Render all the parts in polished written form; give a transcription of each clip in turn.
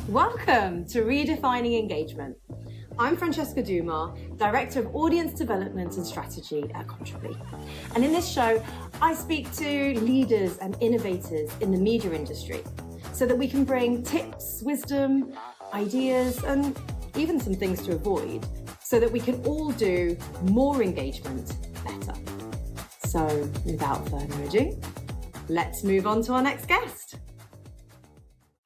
Welcome to Redefining Engagement. I'm Francesca, Director of Audience Development and Strategy at Contribly. And in this show, I speak to leaders and innovators in the media industry so that we can bring tips, wisdom, ideas, and even some things to avoid so that we can all do more engagement better. So without further ado, let's move on to our next guest.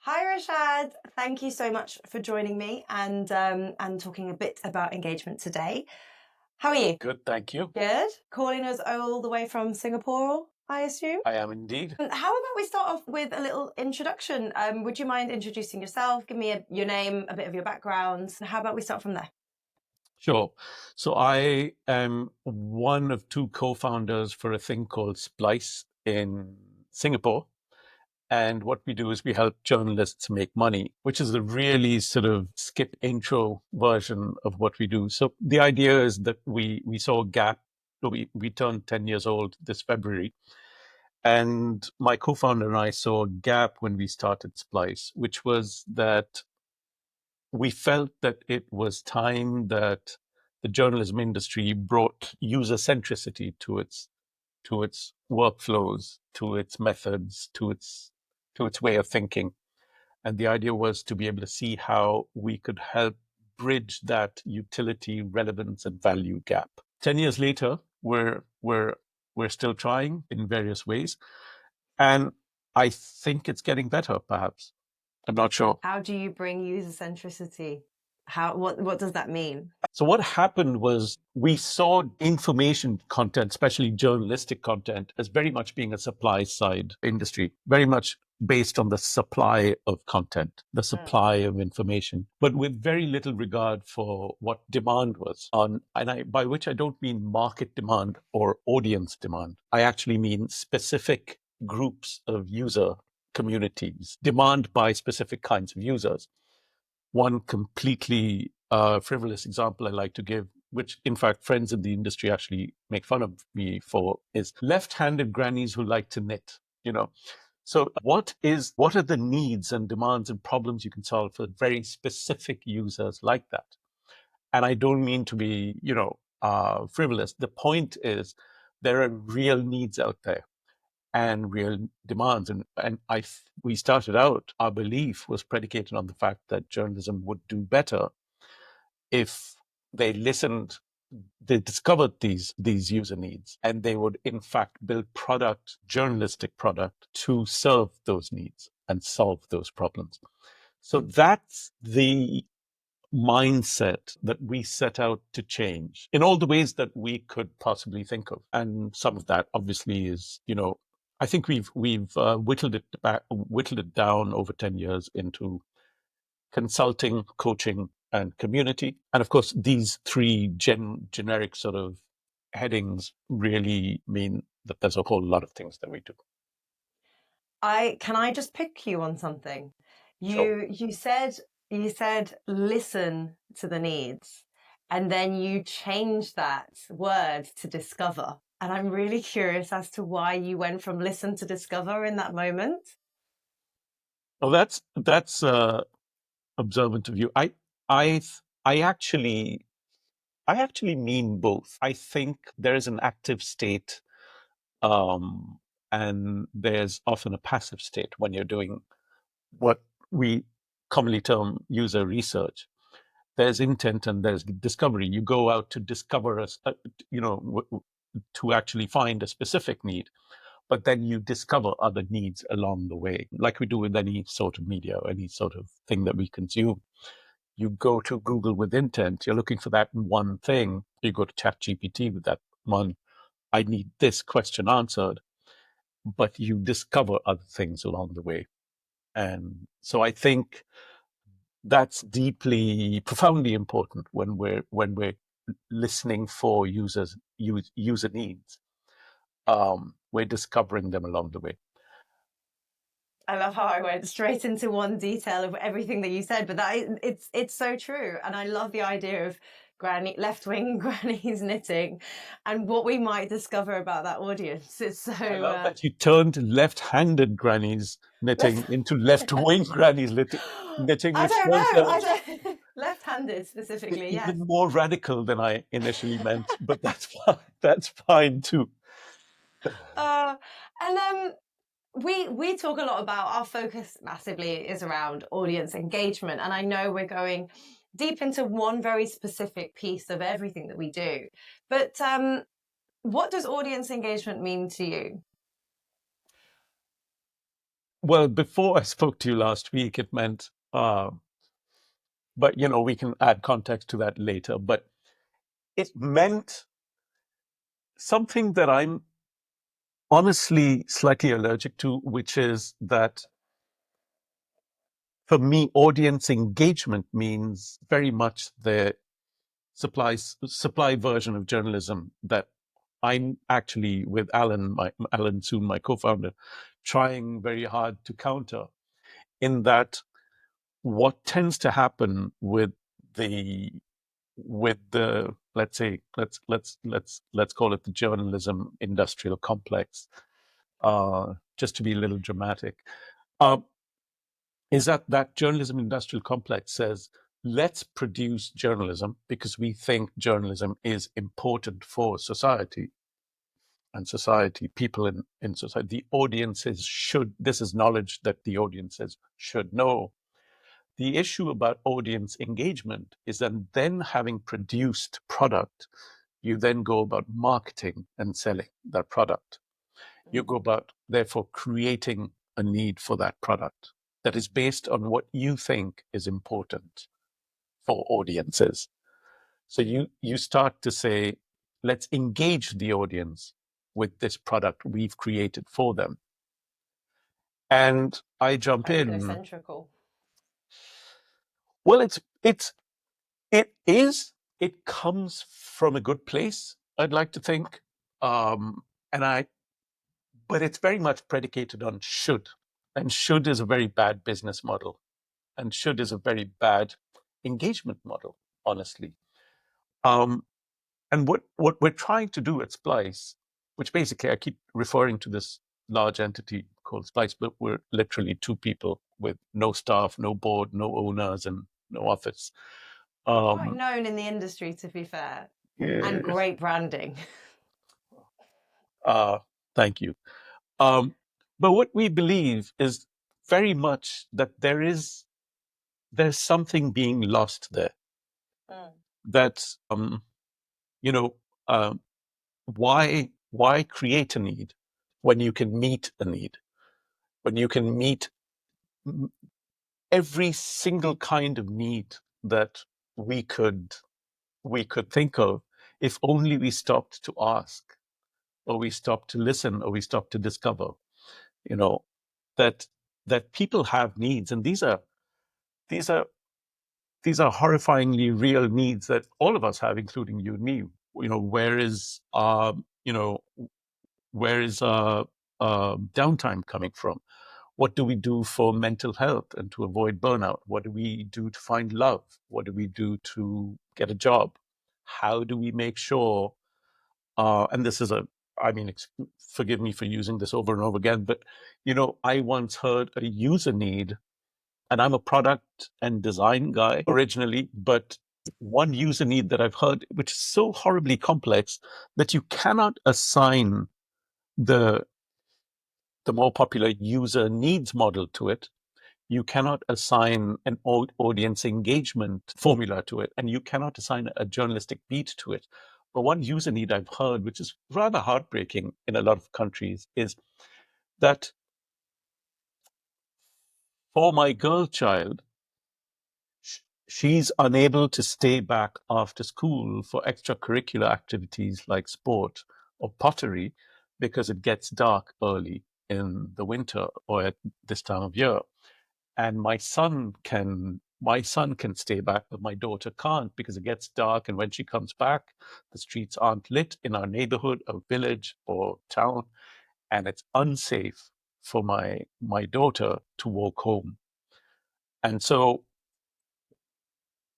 Hi, Rishad. Thank you so much for joining me and talking a bit about engagement today. How are you? Good, thank you. Good. Calling us all the way from Singapore, I assume? I am indeed. How about we start off with a little introduction? Would you mind introducing yourself? Give me your name, a bit of your background. How about we start from there? Sure. So I am one of two co-founders for a thing called Splice in Singapore. And what we do is we help journalists make money, which is a really sort of skip intro version of what we do. So the idea is that we saw a gap. We turned 10 years old this February. And my co-founder and I saw a gap when we started Splice, which was that we felt that it was time that the journalism industry brought user centricity to its workflows, to its methods, to its way of thinking. And the idea was to be able to see how we could help bridge that utility, relevance, and value gap. 10 years later, we're still trying in various ways. And I think it's getting better, perhaps. I'm not sure. How do you bring user centricity? What does that mean? So what happened was we saw information content, especially journalistic content, as very much being a supply side industry, very much based on the supply of content, the supply of information, but with very little regard for what demand was by which I don't mean market demand or audience demand. I actually mean specific groups of user communities, demand by specific kinds of users. One completely frivolous example I like to give, which in fact friends in the industry actually make fun of me for, is left-handed grannies who like to knit, So what are the needs and demands and problems you can solve for very specific users like that? And I don't mean to be, frivolous. The point is there are real needs out there and real demands. And we started out, our belief was predicated on the fact that journalism would do better if they discovered these user needs, and they would in fact build journalistic product to serve those needs and solve those problems. So that's the mindset that we set out to change in all the ways that we could possibly think of. And some of that obviously is, I think we've whittled it down over 10 years into consulting, coaching, and community. And of course, these three generic sort of headings really mean that there's a whole lot of things that we do. Can I just pick you on something? Sure. You said listen to the needs, and then you changed that word to discover. And I'm really curious as to why you went from listen to discover in that moment. Well, that's observant of you. I actually mean both. I think there is an active state, and there's often a passive state when you're doing what we commonly term user research. There's intent and there's discovery. You go out to discover to actually find a specific need, but then you discover other needs along the way, like we do with any sort of media or any sort of thing that we consume. You go to Google with intent. You're looking for that one thing. You go to ChatGPT with that one, I need this question answered, but you discover other things along the way. And so I think that's deeply, profoundly important when we're listening for user needs. We're discovering them along the way. I love how I went straight into one detail of everything that you said, but it's so true. And I love the idea of left-wing grannies knitting, and what we might discover about that audience. It's so. I love that you turned left-handed grannies knitting into left-wing grannies knitting, I which don't was know. I don't. Left-handed specifically, yes. even more radical than I initially meant, but that's fine. That's fine too. And we talk a lot about our focus massively is around audience engagement, and I know we're going deep into one very specific piece of everything that we do, but what does audience engagement mean to you? Well, before I spoke to you last week, it meant, but we can add context to that later. But it meant something that I'm honestly slightly allergic to, which is that for me, audience engagement means very much the supply version of journalism that I'm actually, with Alan Soon, my co-founder, trying very hard to counter. In that, what tends to happen the let's say let's call it the journalism industrial complex, just to be a little dramatic, uh, is that journalism industrial complex says, let's produce journalism because we think journalism is important for society and people in society. The audiences should, this is knowledge that the audiences should know. The issue about audience engagement is that then, having produced product, you then go about marketing and selling that product. You go about, therefore, creating a need for that product that is based on what you think is important for audiences. So you start to say, let's engage the audience with this product we've created for them. And I jump in. Egocentrical. Well, it comes from a good place, I'd like to think. But it's very much predicated on should. And should is a very bad business model. And should is a very bad engagement model, honestly. And what we're trying to do at Splice, which basically I keep referring to this large entity called Splice, but we're literally two people with no staff, no board, no owners, and no office. Quite known in the industry, to be fair, and great branding. Thank you. But what we believe is very much that there's something being lost there. That why create a need when you can meet a need, when you can meet every single kind of need that we could think of, if only we stopped to ask, or we stopped to listen, or we stopped to discover, that people have needs, and these are horrifyingly real needs that all of us have, including you and me. Where is downtime coming from? What do we do for mental health and to avoid burnout? What do we do to find love? What do we do to get a job? How do we make sure? And this is forgive me for using this over and over again, but I once heard a user need, and I'm a product and design guy originally, but one user need that I've heard, which is so horribly complex that you cannot assign the more popular user needs model to it. You cannot assign an audience engagement formula to it, and you cannot assign a journalistic beat to it. But one user need I've heard, which is rather heartbreaking in a lot of countries, is that for my girl child, she's unable to stay back after school for extracurricular activities like sport or pottery because it gets dark early in the winter or at this time of year. And my son can stay back, but my daughter can't because it gets dark. And when she comes back, the streets aren't lit in our neighborhood or village or town, and it's unsafe for my daughter to walk home. And so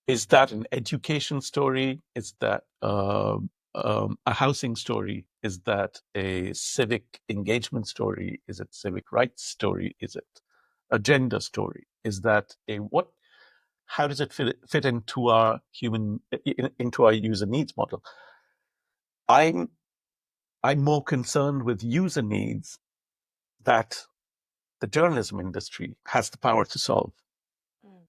Is that an education story? Is that a housing story? Is that a civic engagement story? Is it civic rights story? Is it a gender story? Is that a what? How does it fit into our into our user needs model? I'm I'm more concerned with user needs that the journalism industry has the power to solve. Mm.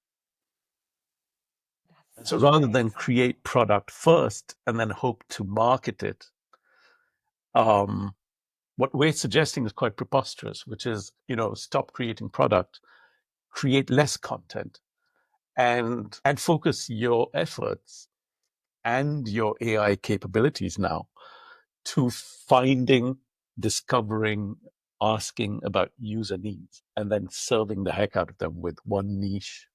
That's So such a rather great than example. create product first and then hope to market it, um, what we're suggesting is quite preposterous, which is, stop creating product, create less content, and focus your efforts and your AI capabilities now to finding, discovering, asking about user needs, and then serving the heck out of them with one niche,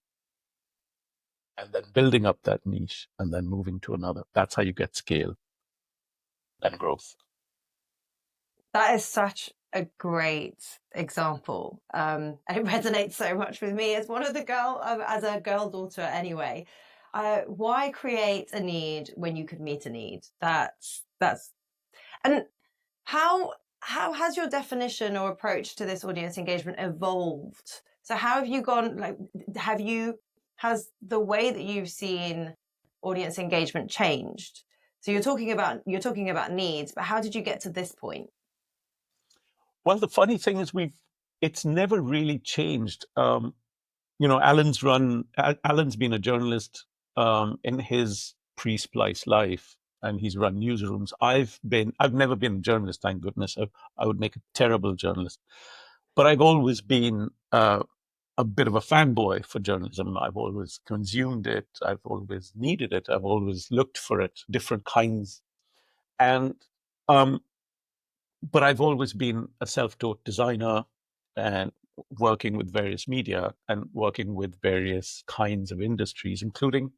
and then building up that niche, and then moving to another. That's how you get scale and growth. That is such a great example. It resonates so much with me as one of the as a girl daughter anyway. Why create a need when you could meet a need? And how has your definition or approach to this audience engagement evolved? So how have you gone, like, has the way that you've seen audience engagement changed? So you're talking about needs, but how did you get to this point? Well, the funny thing is, it's never really changed. Alan's been a journalist in his pre-Splice life, and he's run newsrooms. I've never been a journalist, thank goodness. I would make a terrible journalist, but I've always been a bit of a fanboy for journalism. I've always consumed it. I've always needed it. I've always looked for it, different kinds, and um, but I've always been a self-taught designer and working with various media and working with various kinds of industries, including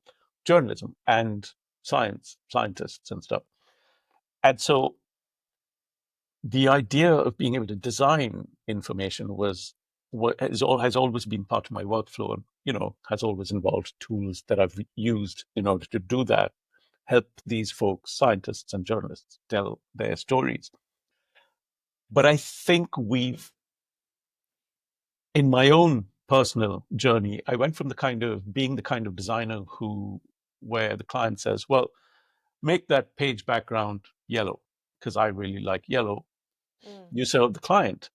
journalism and scientists and stuff. And so the idea of being able to design information was what has always been part of my workflow, and has always involved tools that I've used in order to do that, help these folks, scientists and journalists, tell their stories. But I think in my own personal journey, I went from being the kind of designer where the client says, well, make that page background yellow because I really like yellow. Mm. You serve the client.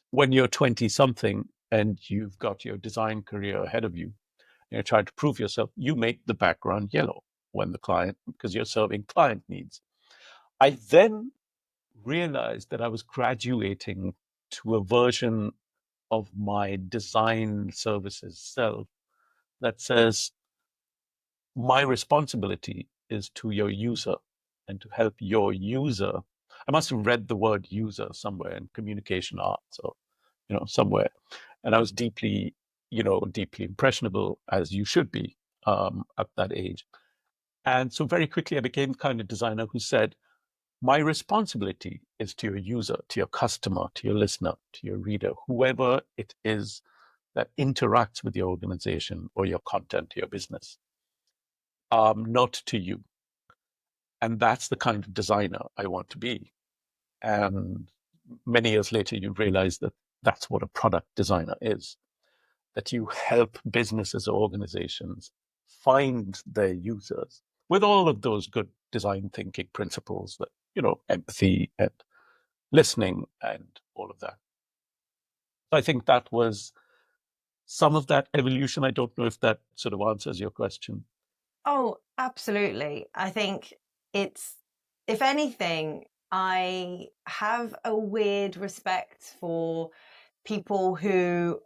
When you're 20 something and you've got your design career ahead of you, and you're trying to prove yourself, you make the background yellow because you're serving client needs. I then realized that I was graduating to a version of my design services self that says my responsibility is to your user and to help your user. I must have read the word user somewhere in communication arts or somewhere, and I was deeply impressionable, as you should be at that age. And so very quickly I became the kind of designer who said, my responsibility is to your user, to your customer, to your listener, to your reader, whoever it is that interacts with your organization or your content, your business, not to you. And that's the kind of designer I want to be. And many years later, you realize that that's what a product designer is, that you help businesses or organizations find their users with all of those good design thinking principles that, empathy and listening and all of that. I think that was some of that evolution. I don't know if that sort of answers your question. Oh, absolutely. I think if anything, I have a weird respect for people who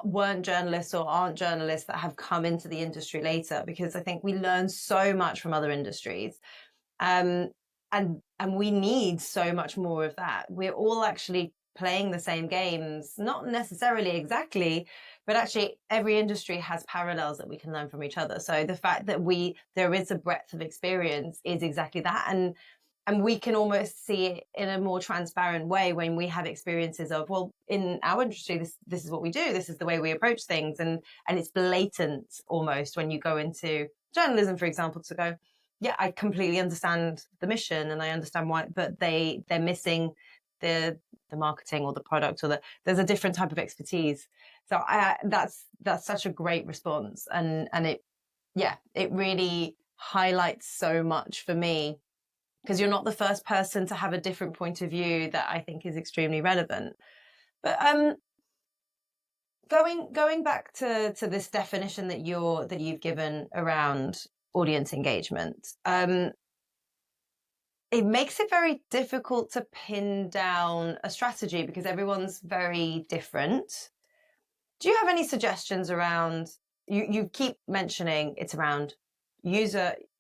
weren't journalists or aren't journalists that have come into the industry later, because I think we learn so much from other industries. Um, and we need so much more of that. We're all actually playing the same games, not necessarily exactly, but actually every industry has parallels that we can learn from each other. So the fact that there is a breadth of experience is exactly that. And we can almost see it in a more transparent way when we have experiences of, well, in our industry, this is what we do. This is the way we approach things. And it's blatant almost when you go into journalism, for example, to go, yeah, I completely understand the mission and I understand why, but they're missing the marketing or the product, or there's a different type of expertise. So that's such a great response. And it really highlights so much for me, because you're not the first person to have a different point of view that I think is extremely relevant. But going back to this definition that you've given around audience engagement, it makes it very difficult to pin down a strategy because everyone's very different. Do you have any suggestions around, you keep mentioning it's around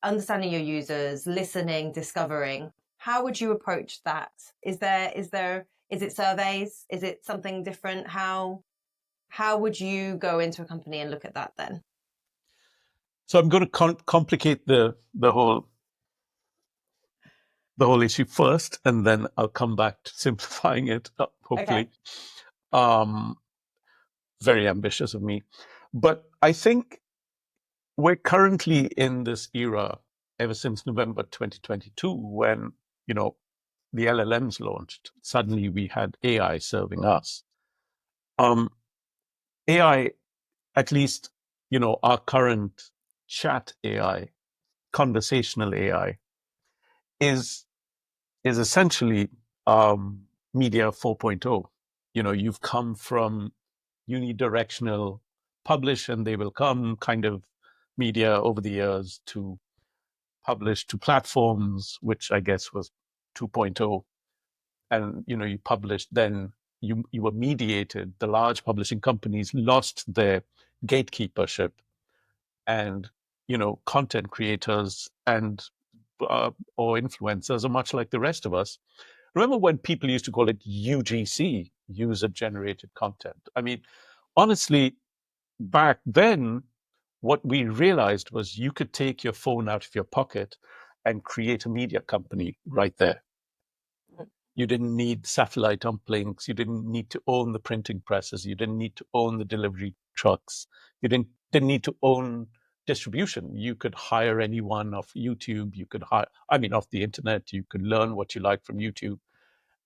understanding your users, listening, discovering. How would you approach that? Is it surveys? Is it something different? How would you go into a company and look at that then? So I'm going to complicate the whole issue first, and then I'll come back to simplifying it, hopefully. Okay. Very ambitious of me. But I think we're currently in this era ever since November 2022, when, the LLMs launched. Suddenly we had AI serving us. AI, at least, our current chat AI, conversational AI, is essentially media 4.0. You've come from unidirectional publish and they will come kind of media over the years to publish to platforms, which I guess was 2.0. And, you published, then you were mediated. The large publishing companies lost their gatekeepership, and, content creators and or influencers are much like the rest of us. Remember when people used to call it UGC, user-generated content? I mean, honestly, back then, what we realized was you could take your phone out of your pocket and create a media company right there. You didn't need satellite uplinks. You didn't need to own the printing presses. You didn't need to own the delivery trucks. You didn't need to own distribution. You could hire anyone off YouTube. You could off the internet. You could learn what you like from YouTube.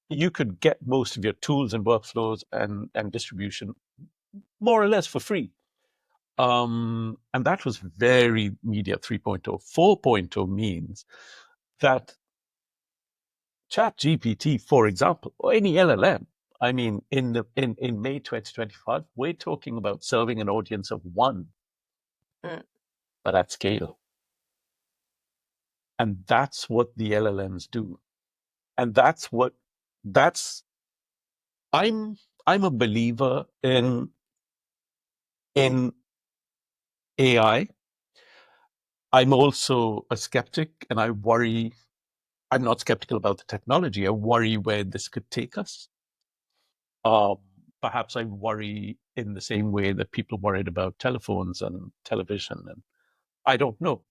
You could get most of your tools and workflows and distribution more or less for free. And that was very media 3.0. 4.0 means that ChatGPT, for example, or any LLM, I mean, in May 2025, we're talking about serving an audience of one, but at scale. And that's what the LLMs do. And I'm a believer in AI. I'm also a skeptic, and I'm not skeptical about the technology. I worry where this could take us. Perhaps I worry in the same way that people worried about telephones and television, and I don't know.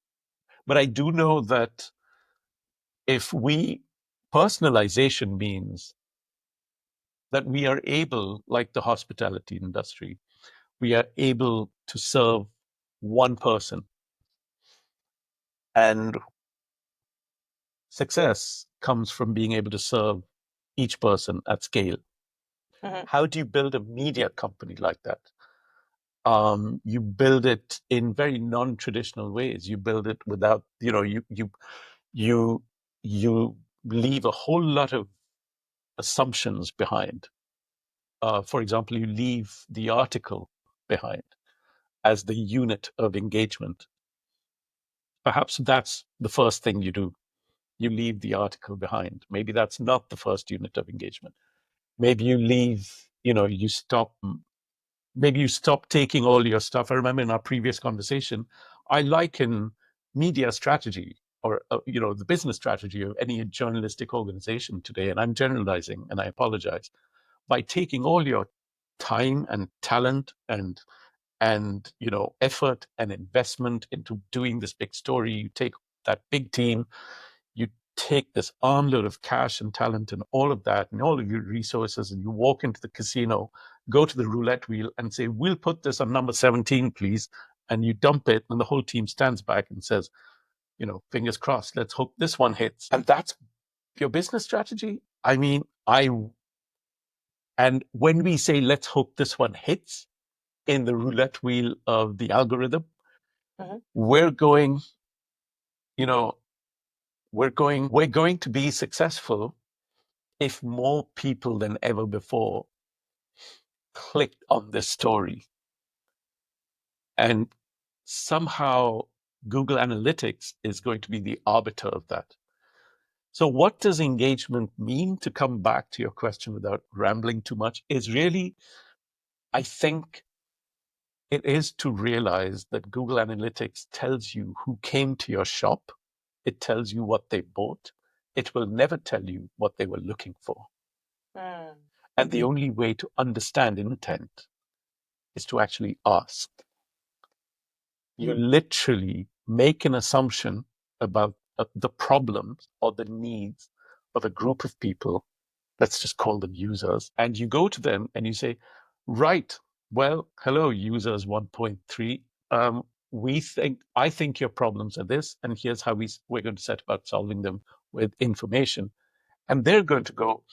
But I do know that personalization means that we are able, like the hospitality industry, we are able to serve one person. And success comes from being able to serve each person at scale. Mm-hmm. How do you build a media company like that? You build it in very non-traditional ways. You build it without, you leave a whole lot of assumptions behind. For example, you leave the article behind as the unit of engagement. Perhaps that's the first thing you do. You leave the article behind. Maybe that's not the first unit of engagement. Maybe you leave, maybe you stop taking all your stuff. I remember in our previous conversation, I liken media strategy or, the business strategy of any journalistic organization today, and I'm generalizing and I apologize, by taking all your time and talent and effort and investment into doing this big story. You take that big team, you take this armload of cash and talent and all of that and all of your resources, and you walk into the casino, go to the roulette wheel and say, we'll put this on number 17, please. And you dump it, and the whole team stands back and says, fingers crossed, let's hope this one hits. And that's your business strategy. I mean, and when we say, let's hope this one hits in the roulette wheel of the algorithm, we're going, we're going to be successful if more people than ever before clicked on this story. And somehow Google Analytics is going to be the arbiter of that. So what does engagement mean? To come back to your question without rambling too much, is really, I think it is to realize that Google Analytics tells you who came to your shop. It tells you what they bought. It will never tell you what they were looking for. And the only way to understand intent is to actually ask. You literally make an assumption about the problems or the needs of a group of people. Let's just call them users. And you go to them and you say, right, well, hello, users 1.3. I think your problems are this, and here's how we're going to set about solving them with information. And they're going to go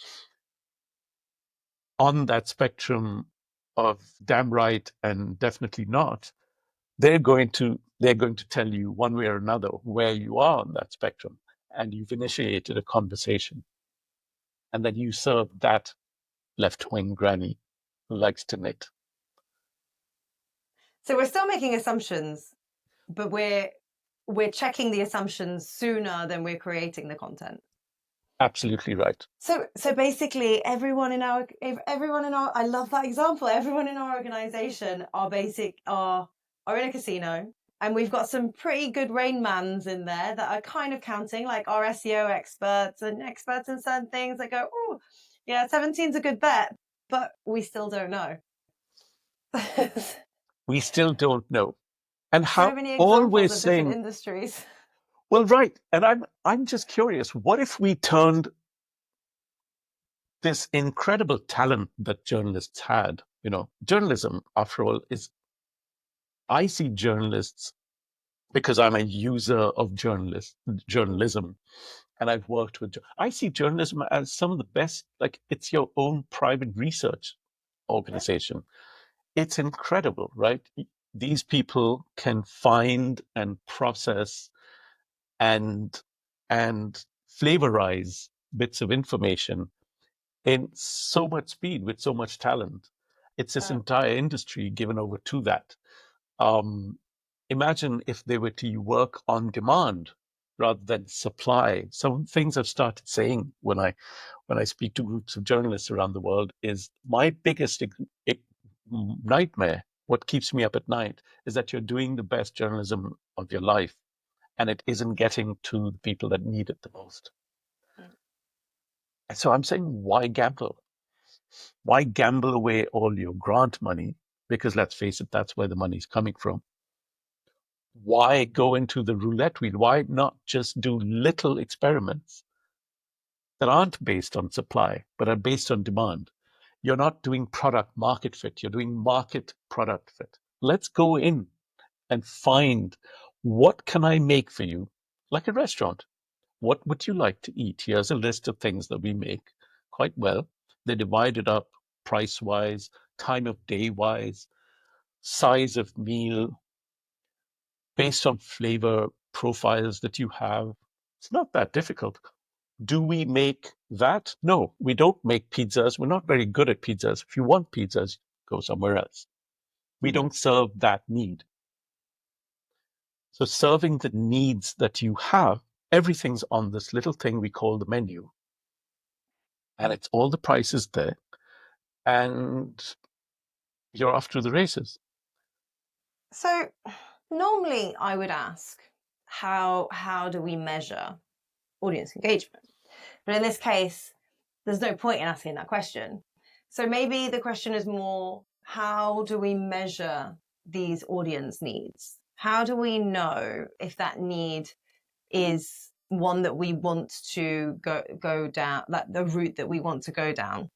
on that spectrum of damn right and definitely not. They're going to tell you one way or another where you are on that spectrum, and you've initiated a conversation. And then you serve that left-wing granny who likes to knit. So we're still making assumptions, but we're checking the assumptions sooner than we're creating the content. Absolutely right. So basically, everyone in our, I love that example. Everyone in our organization are in a casino, and we've got some pretty good Rainmans in there that are kind of counting, like our SEO experts and experts in certain things that go, oh, yeah, 17's a good bet, but we still don't know. We still don't know. And so how many examples always of saying, different industries. Well, right. And I'm just curious, what if we turned this incredible talent that journalists had? Journalism, after all, I see journalists, because I'm a user of journalism, and I've worked with, I see journalism as some of the best, like it's your own private research organization. It's incredible, right? These people can find and process and flavorize bits of information in so much speed with so much talent. It's this entire industry given over to that. Imagine if they were to work on demand rather than supply. Some things I've started saying when I speak to groups of journalists around the world is my biggest nightmare. What keeps me up at night is that you're doing the best journalism of your life, and it isn't getting to the people that need it the most. And so I'm saying, why gamble? Why gamble away all your grant money? Because let's face it, that's where the money's coming from. Why go into the roulette wheel? Why not just do little experiments that aren't based on supply, but are based on demand? You're not doing product market fit. You're doing market product fit. Let's go in and find, what can I make for you? Like a restaurant. What would you like to eat? Here's a list of things that we make quite well. They're divided up price-wise, time of day-wise, size of meal, based on flavor profiles that you have. It's not that difficult. Do we make that? No, we don't make pizzas. We're not very good at pizzas. If you want pizzas, go somewhere else. We don't serve that need. So serving the needs that you have, everything's on this little thing we call the menu. And it's all the prices there. And you're off to the races. So normally I would ask, how do we measure audience engagement? But in this case, there's no point in asking that question. So maybe the question is more, how do we measure these audience needs? How do we know if that need is one that we want to go down, like the route that we want to go down?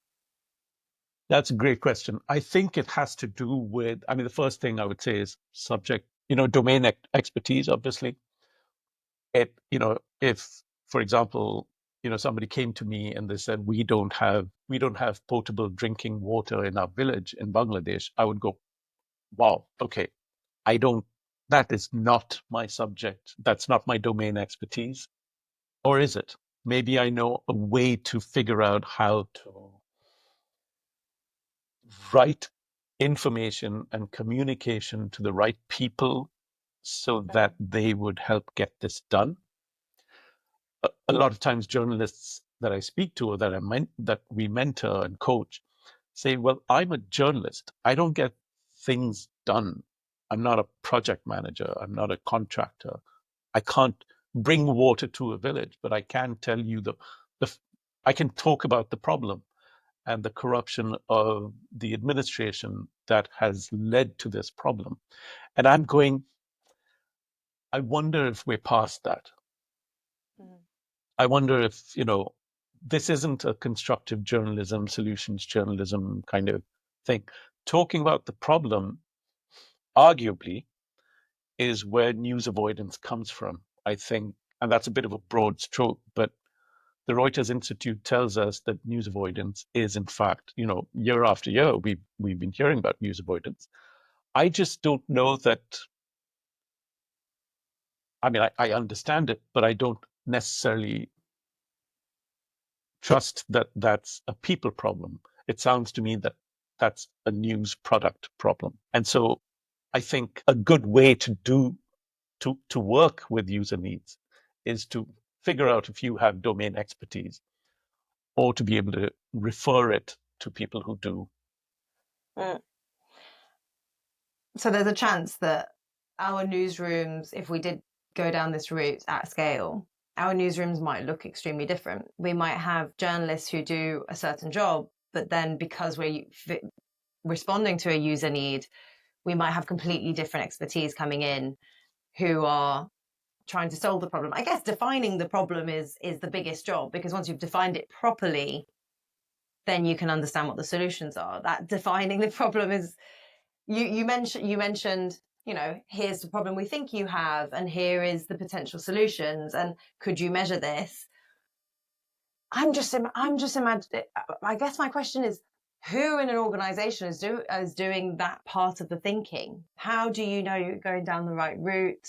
That's a great question. I think it has to do with, I mean, the first thing I would say is subject, domain expertise, obviously. If, for example, somebody came to me and they said, we don't have potable drinking water in our village in Bangladesh, I would go, wow, okay, that is not my subject. That's not my domain expertise. Or is it? Maybe I know a way to figure out how to write information and communication to the right people so that they would help get this done. A lot of times journalists that I speak to or that we mentor and coach say, well, I'm a journalist. I don't get things done. I'm not a project manager. I'm not a contractor. I can't bring water to a village, but I can tell you I can talk about the problem and the corruption of the administration that has led to this problem. And I'm going, I wonder if we're past that. Mm-hmm. I wonder if, this isn't a constructive journalism, solutions journalism kind of thing. Talking about the problem, arguably, is where news avoidance comes from, I think. And that's a bit of a broad stroke, but the Reuters Institute tells us that news avoidance is, in fact, year after year, we've been hearing about news avoidance. I just don't know that. I mean, I understand it, but I don't necessarily trust that that's a people problem. It sounds to me that that's a news product problem. And so I think a good way to work with user needs is to figure out if you have domain expertise or to be able to refer it to people who do. Mm. So there's a chance that our newsrooms, if we did go down this route at scale, our newsrooms might look extremely different. We might have journalists who do a certain job, but then because we're responding to a user need, we might have completely different expertise coming in who are trying to solve the problem. I guess defining the problem is the biggest job, because once you've defined it properly, then you can understand what the solutions are. That defining the problem is, you mentioned, here's the problem we think you have, and here is the potential solutions, and could you measure this? I'm just imagining. I guess my question is, who in an organization is doing that part of the thinking? How do you know you're going down the right route?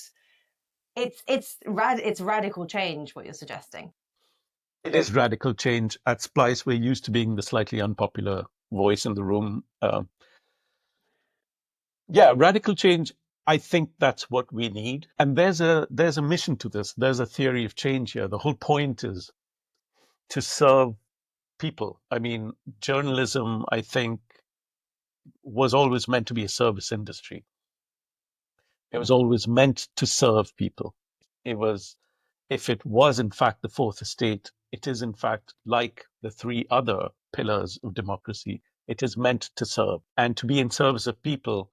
It's radical change what you're suggesting. It is radical change. At Splice, we're used to being the slightly unpopular voice in the room. Radical change. I think that's what we need. And there's a mission to this. There's a theory of change here. The whole point is to serve people. I mean, journalism, I think, was always meant to be a service industry. It was always meant to serve people. If it was in fact the fourth estate, it is in fact like the three other pillars of democracy. It is meant to serve and to be in service of people.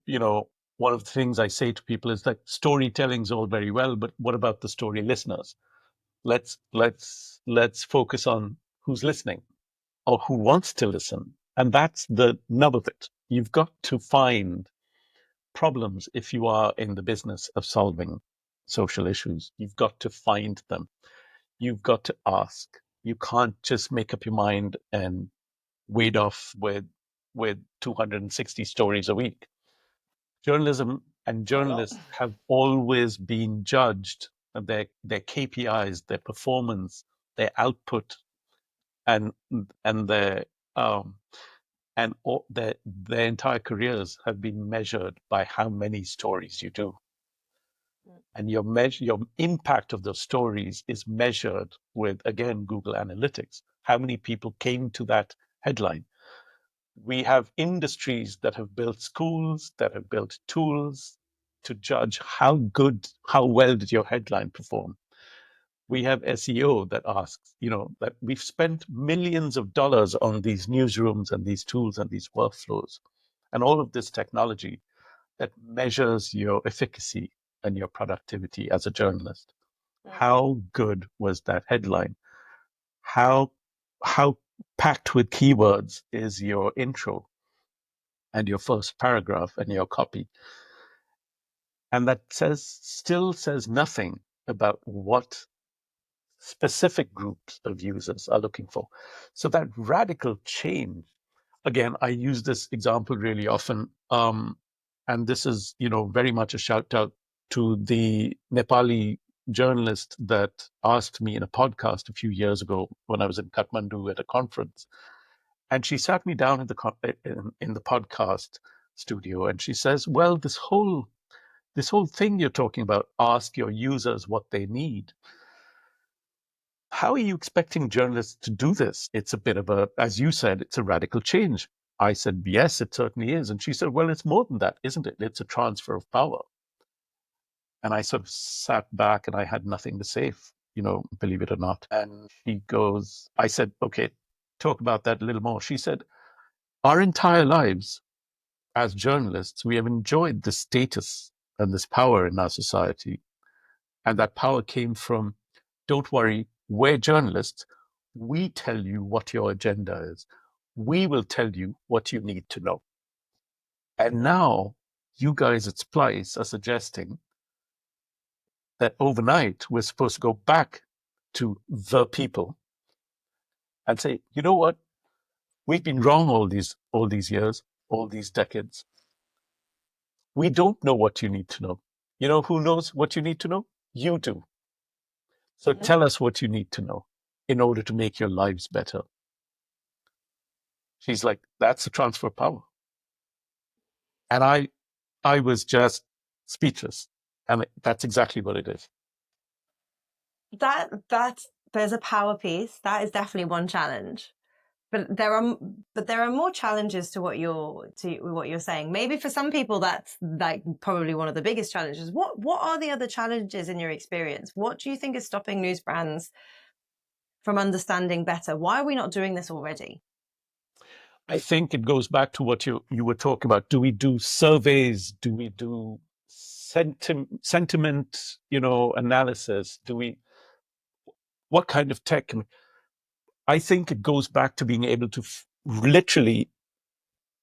One of the things I say to people is that storytelling is all very well, but what about the story listeners? Let's focus on who's listening or who wants to listen. And that's the nub of it. You've got to find problems if you are in the business of solving social issues. You've got to find them. You've got to ask. You can't just make up your mind and wade off with 260 stories a week. Journalism and journalists have always been judged, their KPIs, their performance, their output, and their their entire careers have been measured by how many stories you do. And your impact of those stories is measured with, again, Google Analytics. How many people came to that headline? We have industries that have built schools, that have built tools to judge how well did your headline perform. We have SEO that asks, that we've spent millions of dollars on these newsrooms and these tools and these workflows and all of this technology that measures your efficacy and your productivity as a journalist. How good was that headline? How packed with keywords is your intro and your first paragraph and your copy? And that still says nothing about what specific groups of users are looking for. So that radical change, again, I use this example really often, and this is, very much a shout out to the Nepali journalist that asked me in a podcast a few years ago when I was in Kathmandu at a conference, and she sat me down in the podcast studio, and she says, "Well, this whole thing you're talking about, ask your users what they need. How are you expecting journalists to do this? It's a bit of as you said, it's a radical change." I said, "Yes, it certainly is." And she said, "Well, it's more than that, isn't it? It's a transfer of power." And I sort of sat back and I had nothing to say, believe it or not. And I said, "Okay, talk about that a little more." She said, "Our entire lives as journalists, we have enjoyed this status and this power in our society. And that power came from, don't worry, we're journalists. We tell you what your agenda is. We will tell you what you need to know. And now you guys at Splice are suggesting that overnight we're supposed to go back to the people and say, you know what? We've been wrong all these years, all these decades. We don't know what you need to know. You know who knows what you need to know? You do. So tell us what you need to know in order to make your lives better." She's like, "That's a transfer of power." And I was just speechless. And that's exactly what it is. There's a power piece. That is definitely one challenge. But there are more challenges to what you're saying. Maybe for some people that's like probably one of the biggest challenges. What are the other challenges in your experience? What do you think is stopping news brands from understanding better? Why are we not doing this already? I think it goes back to what you were talking about. Do we do surveys? Do we do sentiment, analysis? What kind of tech? I think it goes back to being able to literally,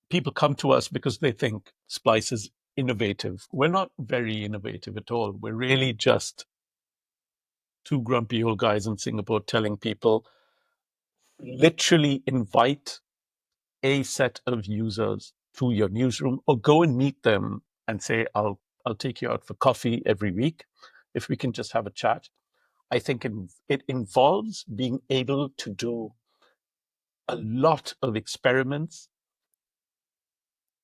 people come to us because they think Splice is innovative. We're not very innovative at all. We're really just two grumpy old guys in Singapore telling people, literally invite a set of users to your newsroom or go and meet them and say, I'll take you out for coffee every week if we can just have a chat. I think it involves being able to do a lot of experiments,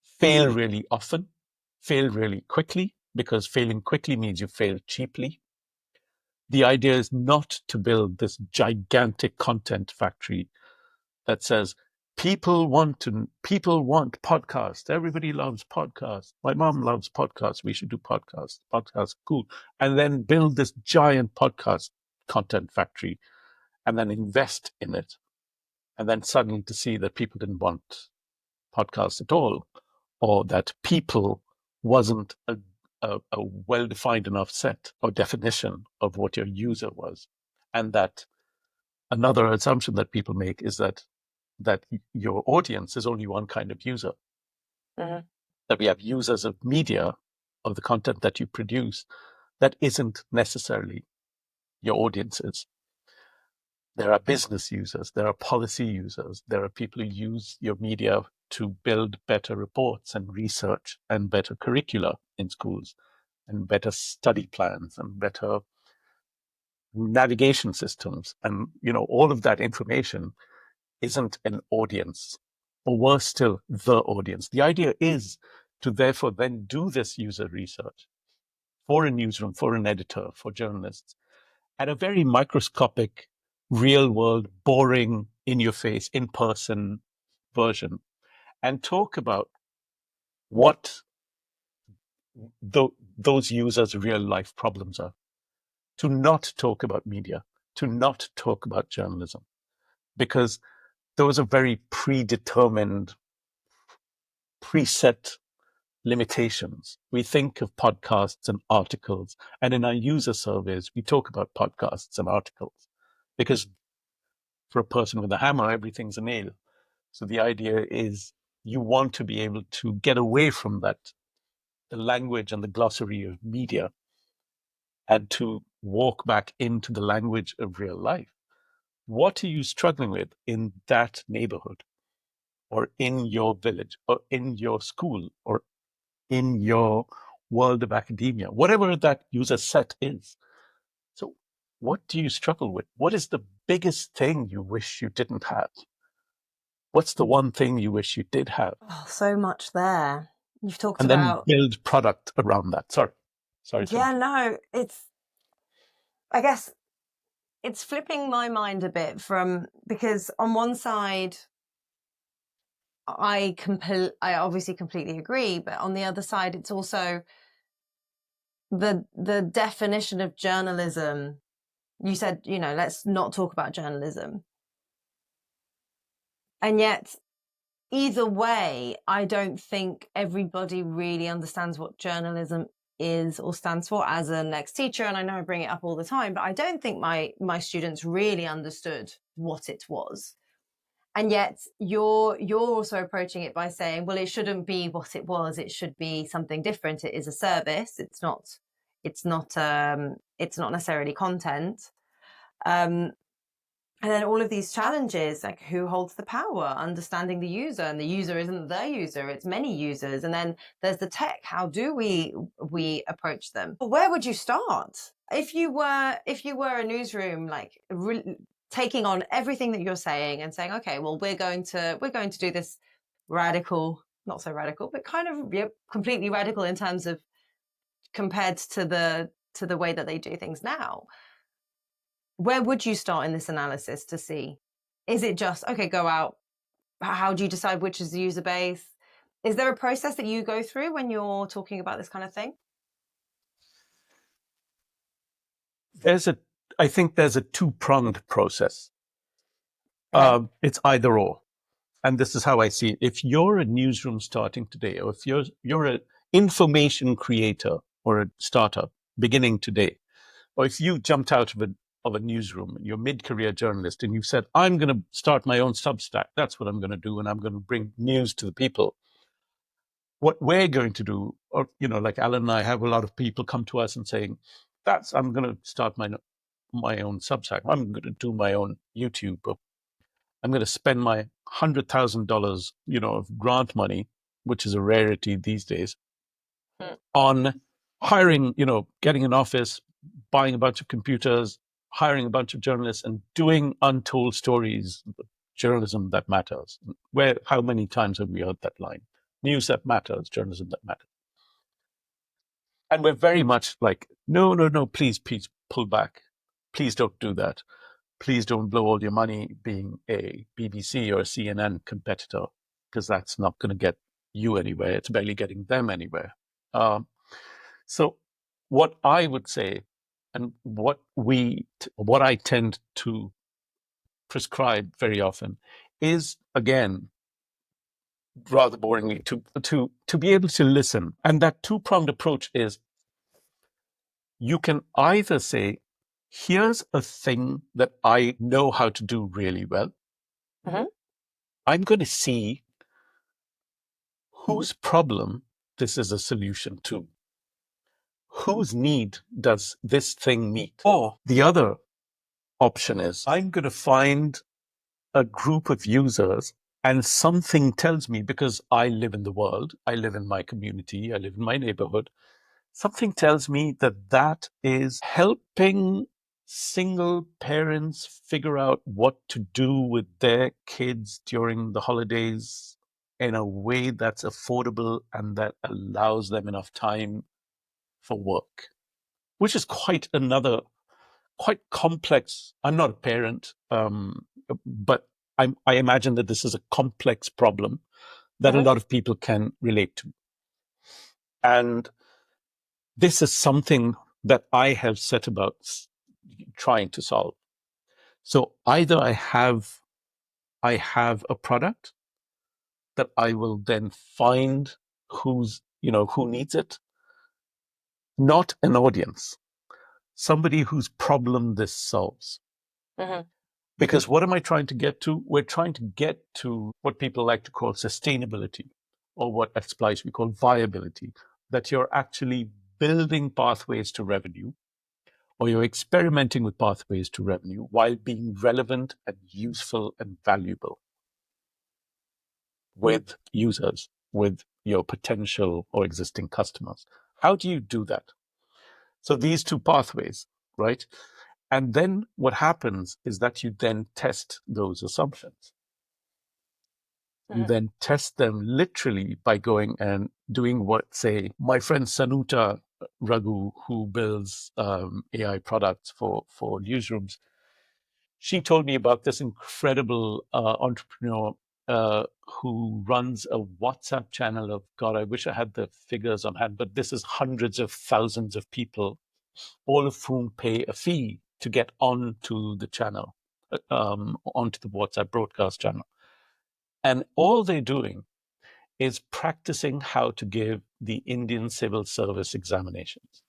fail really often, fail really quickly, because failing quickly means you fail cheaply. The idea is not to build this gigantic content factory that says, people want podcasts. Everybody loves podcasts. My mom loves podcasts. We should do podcasts. Podcasts, cool. And then build this giant podcast content factory and then invest in it. And then suddenly to see that people didn't want podcasts at all, or that people wasn't a well-defined enough set or definition of what your user was. And that another assumption that people make is that your audience is only one kind of user. Mhm. That we have users of media, of the content that you produce, that isn't necessarily your audiences. There are business users, there are policy users, there are people who use your media to build better reports and research and better curricula in schools and better study plans and better navigation systems. And, all of that information isn't an audience, or worse still, the audience. The idea is to therefore then do this user research for a newsroom, for an editor, for journalists, at a very microscopic, real world, boring, in your face, in person version, and talk about what those users' real life problems are. To not talk about media, to not talk about journalism, because those are very predetermined, preset limitations. We think of podcasts and articles, and in our user surveys, we talk about podcasts and articles because for a person with a hammer, everything's a nail. So the idea is you want to be able to get away from that, the language and the glossary of media, and to walk back into the language of real life. What are you struggling with in that neighborhood, or in your village, or in your school, or in your world of academia, whatever that user set is? So what do you struggle with? What is the biggest thing you wish you didn't have? What's the one thing you wish you did have? Oh, so much there. You've talked And about... then build product around that. Sorry. Yeah, no, I guess it's flipping my mind a bit because on one side, I obviously completely agree, but on the other side, it's also the definition of journalism. You said, let's not talk about journalism. And yet, either way, I don't think everybody really understands what journalism is or stands for. As an ex-teacher, and I know I bring it up all the time, but I don't think my students really understood what it was. And yet you're also approaching it by saying, well, it shouldn't be what it was. It should be something different. It is a service. It's not necessarily content. And then all of these challenges, like who holds the power, understanding the user, and the user isn't the user, it's many users. And then there's the tech. How do we approach them? Where would you start? If you were a newsroom, like taking on everything that you're saying and saying, okay, well, we're going to do this radical, not so radical, but kind of completely radical in terms of compared to the way that they do things now. Where would you start in this analysis to see? Is it just, okay, go out? How do you decide which is the user base? Is there a process that you go through when you're talking about this kind of thing? I think there's a two-pronged process. Okay. It's either or. And this is how I see it. If you're a newsroom starting today, or if you're an information creator or a startup beginning today, or if you jumped out of a newsroom and you're mid-career journalist and you've said, I'm going to start my own Substack, that's what I'm going to do, and I'm going to bring news to the people. What we're going to do, or like Alan and I have a lot of people come to us and saying, I'm going to start my own Substack. I'm going to do my own YouTube. I'm going to spend my $100,000, of grant money, which is a rarity these days, on hiring, getting an office, buying a bunch of computers, hiring a bunch of journalists, and doing untold stories, journalism that matters. How many times have we heard that line? News that matters, journalism that matters. And we're very much like, no, please pull back. Please don't do that. Please don't blow all your money being a BBC or a CNN competitor, because that's not going to get you anywhere. It's barely getting them anywhere. So what I would say, and what I tend to prescribe very often, is, again, rather boringly, to be able to listen. And that two-pronged approach is, you can either say, here's a thing that I know how to do really well. Mm-hmm. I'm going to see whose problem this is a solution to. Whose need does this thing meet? Or the other option is, I'm going to find a group of users, and something tells me, because I live in the world, I live in my community, I live in my neighborhood, something tells me that is helping single parents figure out what to do with their kids during the holidays in a way that's affordable and that allows them enough time for work, which is quite complex. I'm not a parent, but I imagine that this is a complex problem that a lot of people can relate to. And this is something that I have set about trying to solve. So either I have a product that I will then find whose who needs it? Not an audience, somebody whose problem this solves. Because what am I trying to get to? We're trying to get to what people like to call sustainability, or what at Splice we call viability, that you're actually building pathways to revenue, or you're experimenting with pathways to revenue while being relevant and useful and valuable with users, with your potential or existing customers. How do you do that? So these two pathways, right? And then what happens is that you then test those assumptions. You then test them literally by going and doing what, say, my friend Sanuta Raghu, who builds AI products for Newsrooms, she told me about this incredible entrepreneur who runs a WhatsApp channel of, God, I wish I had the figures on hand, but this is hundreds of thousands of people, all of whom pay a fee to get onto the channel, onto the WhatsApp broadcast channel. And all they're doing is practicing how to give the Indian civil service examinations.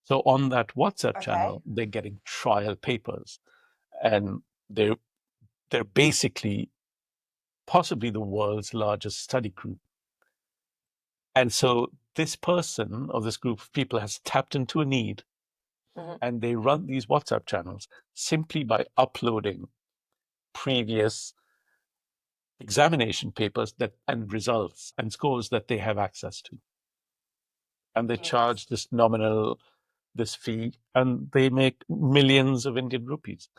So on that WhatsApp channel, they're getting trial papers, and they're basically possibly the world's largest study group. And so this person, or this group of people, has tapped into a need, and they run these WhatsApp channels simply by uploading previous examination papers and results and scores that they have access to. And they charge this fee, and they make millions of Indian rupees.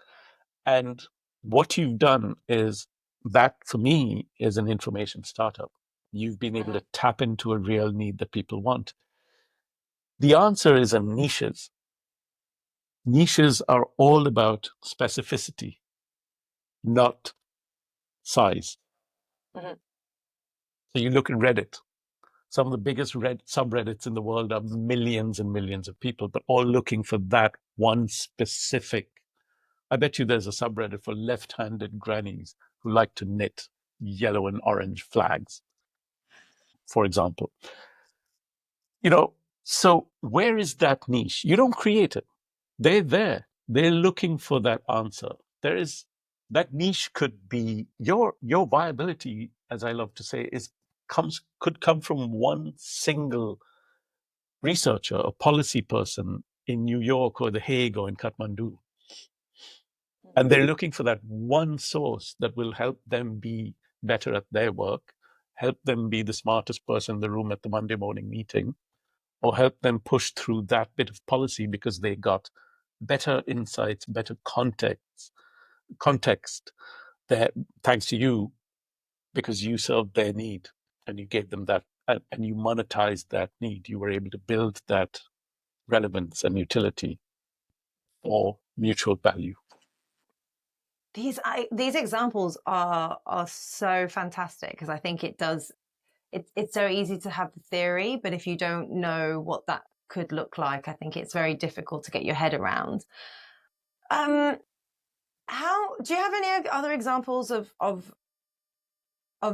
And what you've done is that, for me, is an information startup. You've been able to tap into a real need that people want. The answer is in niches. Niches are all about specificity, not size. So you look at Reddit. Some of the biggest subreddits in the world are millions and millions of people, but all looking for that one specific. I bet you there's a subreddit for left-handed grannies who like to knit yellow and orange flags, for example. So where is that niche? You don't create it. They're there. They're looking for that answer. That niche could be your viability, as I love to say, could come from one single researcher, a policy person in New York or The Hague or in Kathmandu. And they're looking for that one source that will help them be better at their work, help them be the smartest person in the room at the Monday morning meeting, or help them push through that bit of policy because they got better insights, better context there, thanks to you, because you served their need and you gave them that, and you monetized that need. You were able to build that relevance and utility or mutual value. These examples are so fantastic, because I think it's so easy to have the theory, but if you don't know what that could look like, I think it's very difficult to get your head around. Do you have any other examples of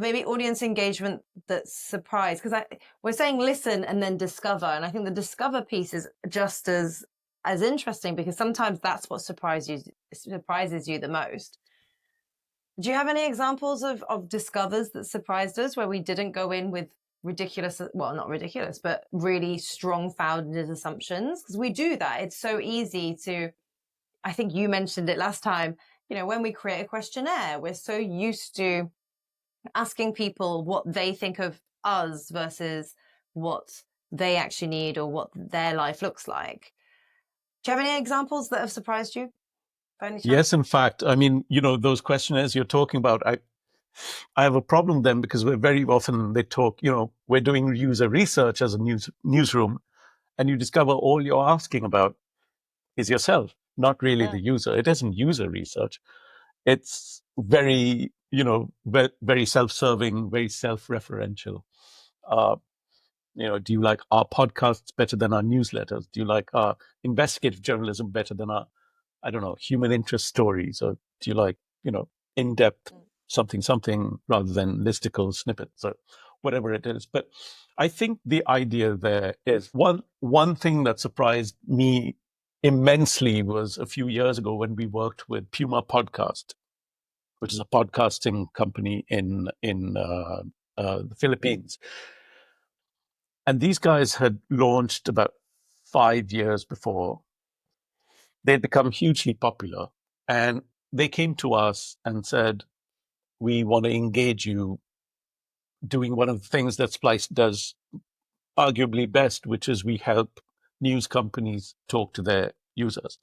maybe audience engagement that surprised? Because we're saying listen and then discover, and I think the discover piece is just as interesting, because sometimes that's what surprises you the most. Do you have any examples of discovers that surprised us, where we didn't go in with not ridiculous, but really strong founded assumptions? Because we do that. It's so easy to, I think you mentioned it last time, when we create a questionnaire, we're so used to asking people what they think of us versus what they actually need or what their life looks like. Do you have any examples that have surprised you? Yes, in fact. I mean, those questionnaires you're talking about, I have a problem then, because we're very often, they talk, we're doing user research as a newsroom, and you discover all you're asking about is yourself, not really the user. It isn't user research. It's very, very self-serving, very self-referential. Do you like our podcasts better than our newsletters? Do you like our investigative journalism better than our, I don't know, human interest stories? Or do you like, in-depth something rather than listicle snippets? So whatever it is. But I think the idea there is one thing that surprised me immensely was a few years ago when we worked with Puma Podcast, which is a podcasting company in the Philippines. And these guys had launched about 5 years before. They'd become hugely popular. And they came to us and said, we want to engage you doing one of the things that Splice does arguably best, which is we help news companies talk to their users.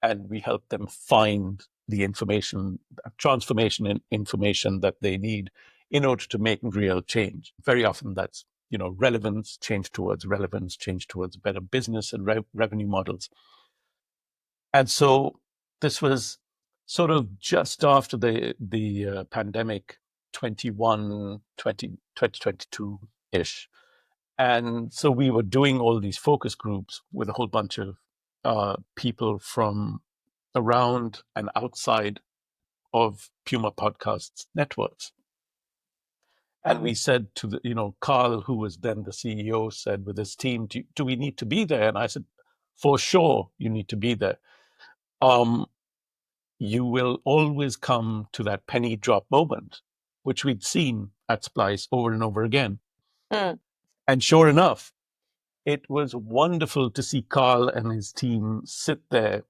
And we help them find the information, transformation in information that they need in order to make real change. Very often that's, relevance, change towards better business and revenue models. And so this was sort of just after the pandemic, 2022-ish. And so we were doing all these focus groups with a whole bunch of people from around and outside of Puma Podcasts networks. And we said to Carl, who was then the CEO, said with his team, do we need to be there? And I said, for sure, you need to be there. You will always come to that penny drop moment, which we'd seen at Splice over and over again. And sure enough, it was wonderful to see Carl and his team sit there,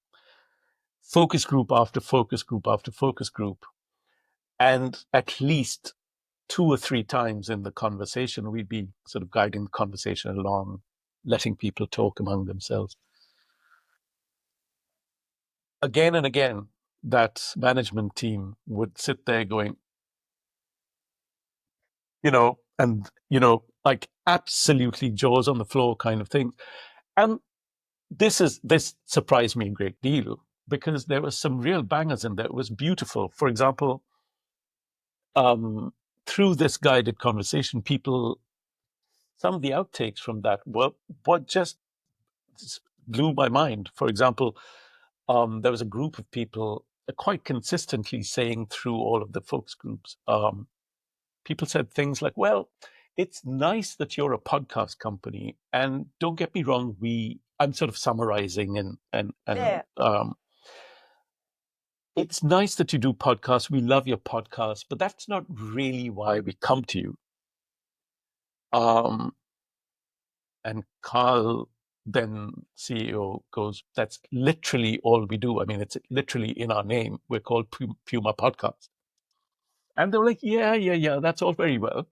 focus group after focus group after focus group. And at least 2 or 3 times in the conversation, we'd be sort of guiding the conversation along, letting people talk among themselves. Again and again, that management team would sit there going, like absolutely jaws on the floor kind of thing. And this surprised me a great deal because there was some real bangers in there. It was beautiful. For example, through this guided conversation, some of the outtakes from that were what just blew my mind. For example, there was a group of people quite consistently saying through all of the focus groups, people said things like, well, it's nice that you're a podcast company. And don't get me wrong, I'm sort of summarizing and it's nice that you do podcasts. We love your podcast, but that's not really why we come to you. And Carl, then CEO, goes, that's literally all we do. I mean, it's literally in our name. We're called Puma Podcast. And they were like, yeah, that's all very well.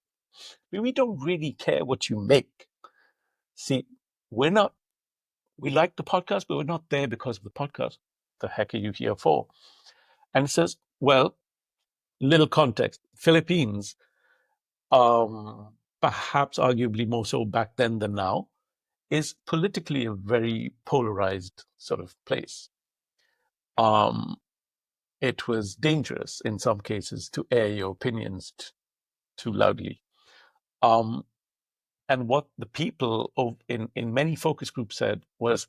We don't really care what you make. See, we like the podcast, but we're not there because of the podcast. The heck are you here for? And it says, well, little context, Philippines, perhaps arguably more so back then than now, is politically a very polarized sort of place. It was dangerous in some cases to air your opinions too loudly. And what the people in many focus groups said was,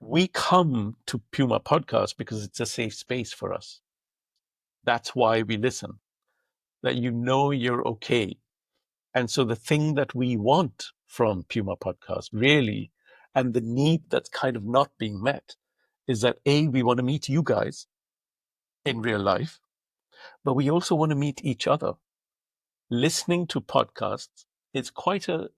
we come to Puma Podcast because it's a safe space for us. That's why we listen, that you're okay. And so the thing that we want from Puma Podcast really, and the need that's kind of not being met, is that we want to meet you guys in real life, but we also want to meet each other. Listening to podcasts is quite a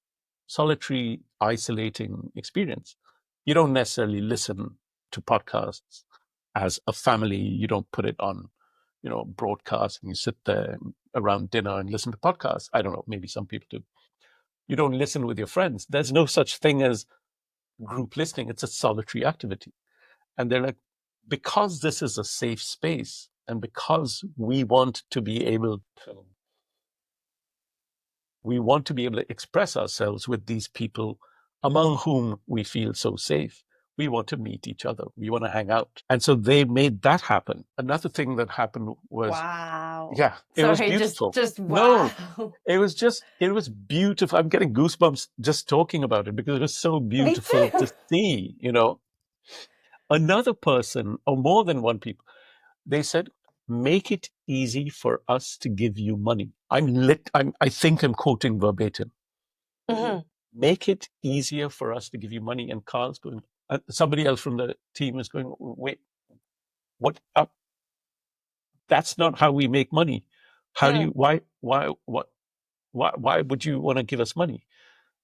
solitary, isolating experience. You don't necessarily listen to podcasts as a family. You don't put it on, broadcast and you sit there around dinner and listen to podcasts. I don't know, maybe some people do. You don't listen with your friends. There's no such thing as group listening. It's a solitary activity. And they're like, because this is a safe space and because we want to be able to express ourselves with these people among whom we feel so safe. We want to meet each other. We want to hang out. And so they made that happen. Another thing that happened was, wow. Yeah, it was beautiful. Just wow. No, it was beautiful. I'm getting goosebumps just talking about it because it was so beautiful to see, Another person, or more than one people, they said, make it easy for us to give you money. I think I'm quoting verbatim. Mm-hmm. Make it easier for us to give you money. And Carl's going, somebody else from the team is going, wait, what? That's not how we make money. How do you, why would you want to give us money?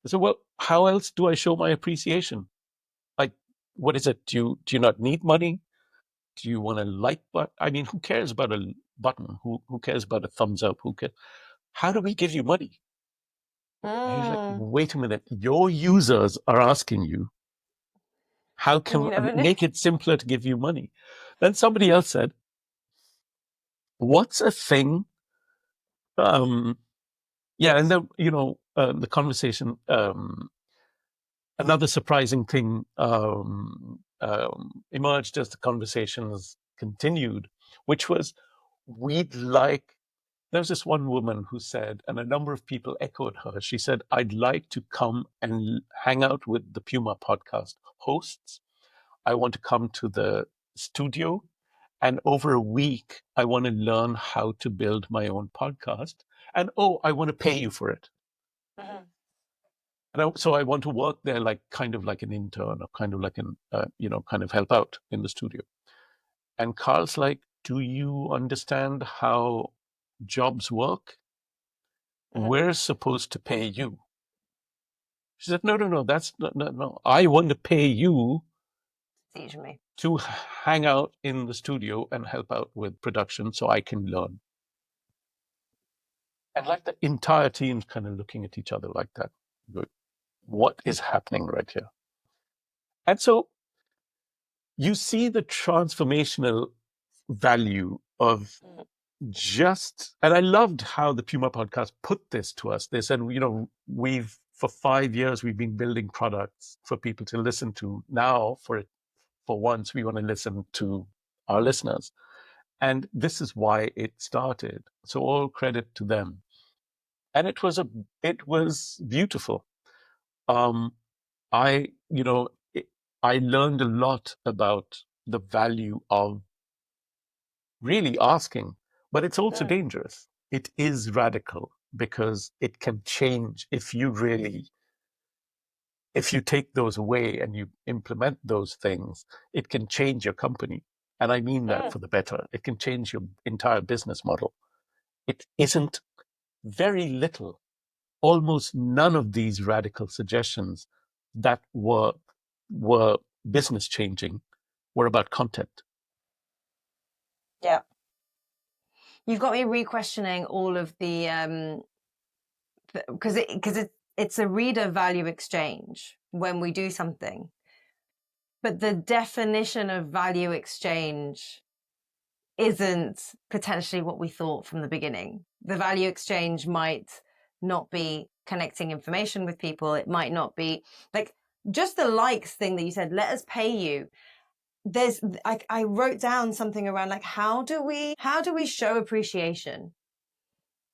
I said, well, how else do I show my appreciation? Like, what is it? Do you not need money? Do you want a like button? I mean, who cares about a button? Who cares about a thumbs up? Who cares? How do we give you money? And he's like, wait a minute, your users are asking you, how can You we never knew. make it simpler to give you money? Then somebody else said, what's a thing? Yeah, and then, the conversation, another surprising thing emerged as the conversations continued, which was, there was this one woman who said, and a number of people echoed her, she said, I'd like to come and hang out with the Puma podcast hosts. I want to come to the studio, and over a week, I want to learn how to build my own podcast. And I want to pay you for it. Mm-hmm. So I want to work there kind of like an intern, or kind of like kind of help out in the studio. And Carl's like, do you understand how jobs work? Mm-hmm. We're supposed to pay you. She said, no, that's no. I want to pay you Teach me. to hang out in the studio and help out with production so I can learn. And like the entire team's kind of looking at each other like that. What is happening right here? And so you see the transformational value of and I loved how the Puma podcast put this to us. They said, for 5 years, we've been building products for people to listen to. Now, for once, we want to listen to our listeners. And this is why it started. So all credit to them. And it was beautiful. I, I learned a lot about the value of really asking, but it's also dangerous. It is radical because it can change if you take those away and you implement those things, it can change your company. And I mean that for the better. It can change your entire business model. It isn't very little, almost none of these radical suggestions that were business changing were about content. Yeah. You've got me re-questioning all of the because it's a reader value exchange when we do something, but the definition of value exchange isn't potentially what we thought from the beginning. The value exchange might not be connecting information with people. It might not be like just the likes thing that you said, let us pay you. I wrote down something around like, how do we show appreciation?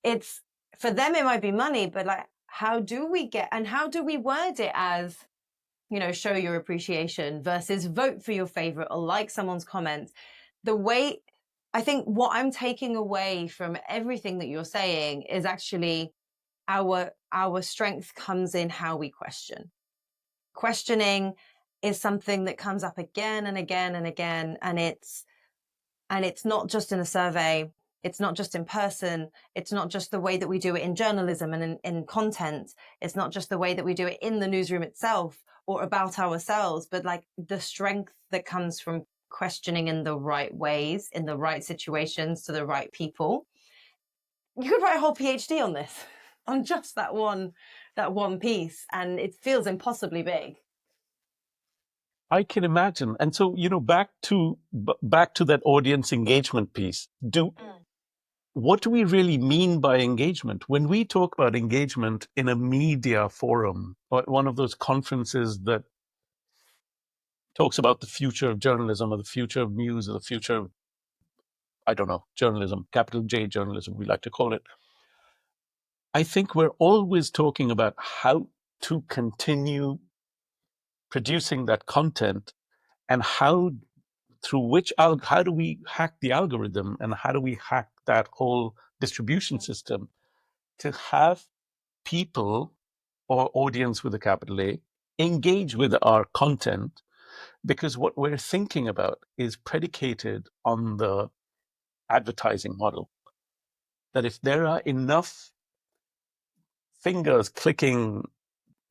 It's for them, it might be money, but like, how do we word it as, show your appreciation versus vote for your favorite or like someone's comments. I think what I'm taking away from everything that you're saying is actually our strength comes in how we question. Questioning is something that comes up again and again and again, and it's not just in a survey, it's not just in person, it's not just the way that we do it in journalism and in content, it's not just the way that we do it in the newsroom itself or about ourselves, but like the strength that comes from questioning in the right ways, in the right situations, to the right people. You could write a whole PhD on this, on just that one piece, and it feels impossibly big. I can imagine. And so, back to that audience engagement piece. What do we really mean by engagement? When we talk about engagement in a media forum, or one of those conferences that talks about the future of journalism or the future of news or the future of, I don't know, journalism, capital J journalism, we like to call it. I think we're always talking about how to continue producing that content and how through which how do we hack the algorithm, and how do we hack that whole distribution system to have people, or audience with a capital A, engage with our content, because what we're thinking about is predicated on the advertising model. That if there are enough fingers clicking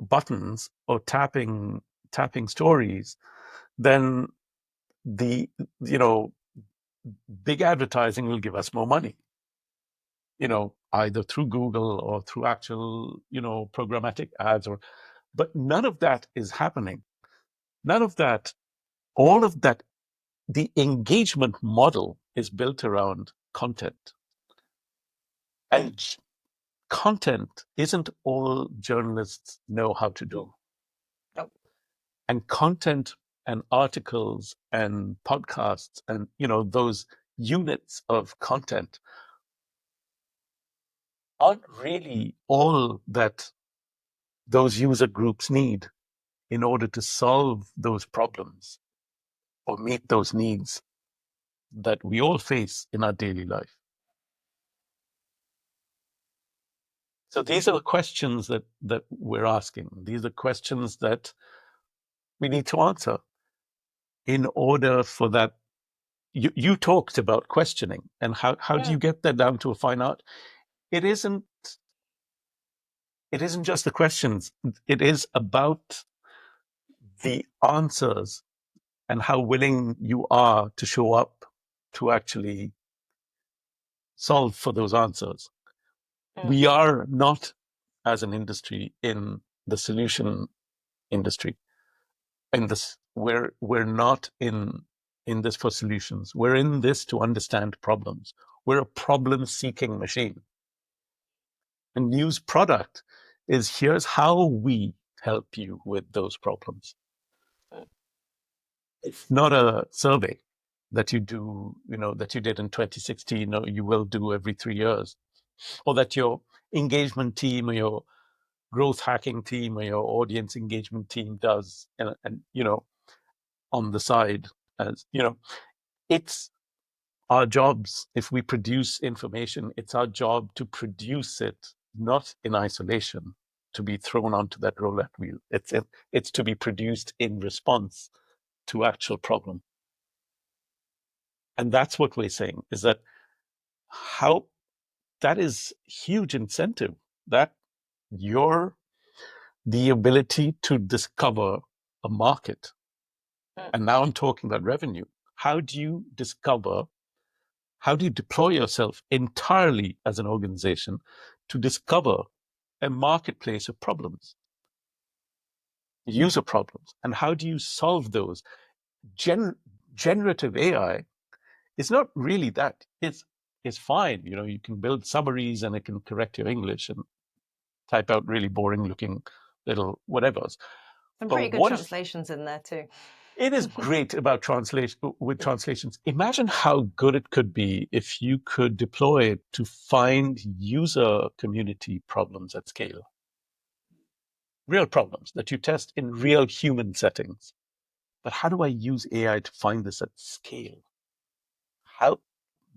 buttons or tapping stories, then the big advertising will give us more money, either through Google or through actual programmatic ads. But none of that is happening. None of that. All of that. The engagement model is built around content, and content isn't all journalists know how to do. Nope. And content and articles and podcasts and those units of content aren't really all that those user groups need in order to solve those problems or meet those needs that we all face in our daily life. So these are the questions that we're asking. These are questions that we need to answer in order for that. You talked about questioning, and how do you get that down to a fine art? It isn't just the questions. It is about the answers and how willing you are to show up to actually solve for those answers. We are not, as an industry, in the solution industry. In this, we're not in this for solutions. We're in this to understand problems. We're a problem-seeking machine. A news product is, here's how we help you with those problems. It's not a survey that you do, that you did in 2016, or you will do every 3 years, or that your engagement team or your growth hacking team or your audience engagement team does, and on the side. As it's our jobs. If we produce information, it's our job to produce it not in isolation, to be thrown onto that roulette wheel. It's to be produced in response to actual problem. And that's what we're saying, is that how that is huge incentive, that the ability to discover a market. And now I'm talking about revenue. How do you deploy yourself entirely as an organization to discover a marketplace of problems, user problems, and how do you solve those? Generative AI is not really that. It's fine. You can build summaries and it can correct your English and type out really boring looking little whatevers. Some pretty good translations in there too. It is great about translations. Imagine how good it could be if you could deploy it to find user community problems at scale. Real problems that you test in real human settings. But how do I use AI to find this at scale? How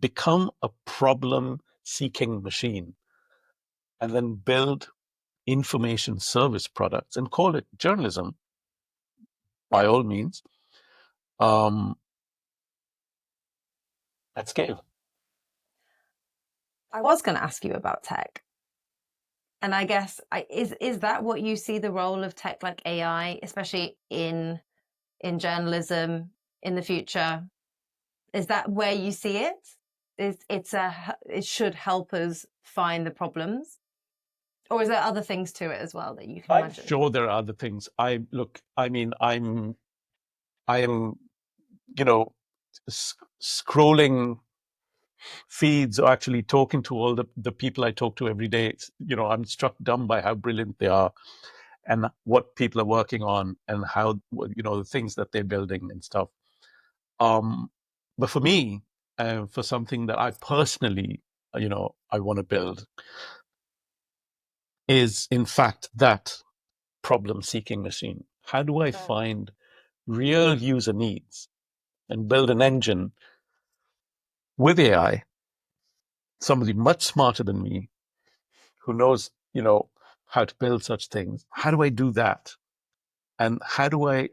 become a problem-seeking machine and then build information service products and call it journalism, by all means, at scale. I was going to ask you about tech. And I guess, is that what you see the role of tech like AI, especially in journalism in the future? Is that where you see it? It should help us find the problems? Or is there other things to it as well that you can imagine? I'm sure there are other things. I am, scrolling feeds or actually talking to all the people I talk to every day. I'm struck dumb by how brilliant they are and what people are working on and how, the things that they're building and stuff. But for me, for something that I personally, I want to build is, in fact, that problem-seeking machine. How do I find real user needs and build an engine with AI, somebody much smarter than me who knows, how to build such things. How do I do that? And how do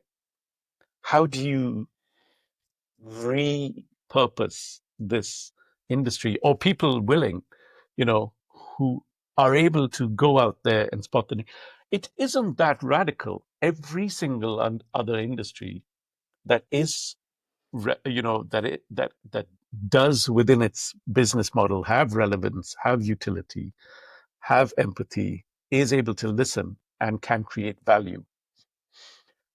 you repurpose this industry, or people willing, who are able to go out there and spot the need? It isn't that radical. Every single other industry that is, that does within its business model have relevance, have utility, have empathy, is able to listen and can create value.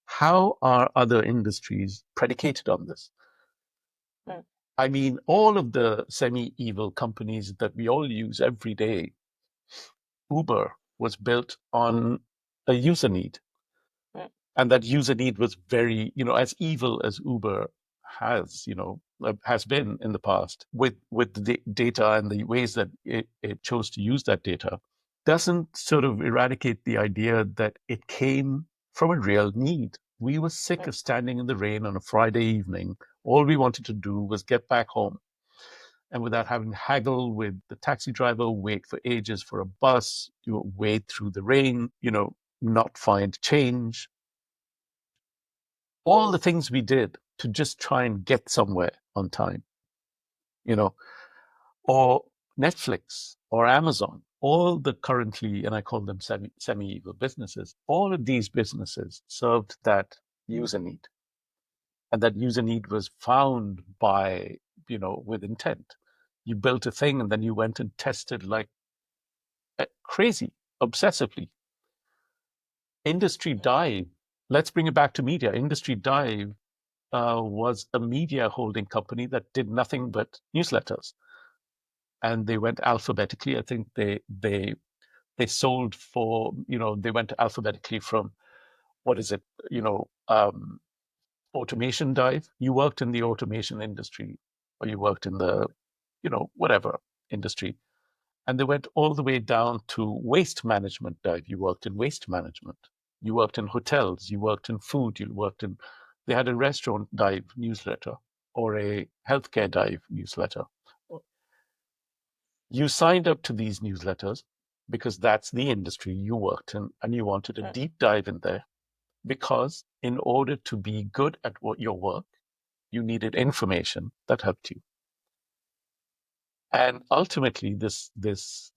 How are other industries predicated on this? I mean, all of the semi-evil companies that we all use every day, Uber was built on a user need. And that user need was very, as evil as Uber has been in the past with the data and the ways that it chose to use that data, doesn't sort of eradicate the idea that it came from a real need. We were sick of standing in the rain on a Friday evening. All we wanted to do was get back home. And without having to haggle with the taxi driver, wait for ages for a bus, wade through the rain, not find change. All the things we did to just try and get somewhere on time, or Netflix or Amazon, all the currently, and I call them semi-evil businesses, all of these businesses served that user need. And that user need was found by, with intent. You built a thing and then you went and tested like crazy, obsessively. Industry Dive, let's bring it back to media. Industry Dive was a media holding company that did nothing but newsletters. And they went alphabetically. I think they sold for, they went alphabetically from, what is it, Automation Dive. You worked in the automation industry, or you worked in the, whatever industry. And they went all the way down to Waste Management Dive. You worked in waste management. You worked in hotels. You worked in food. They had a Restaurant Dive newsletter or a Healthcare Dive newsletter. You signed up to these newsletters because that's the industry you worked in, and you wanted a deep dive in there, because in order to be good at your work, you needed information that helped you. And ultimately, this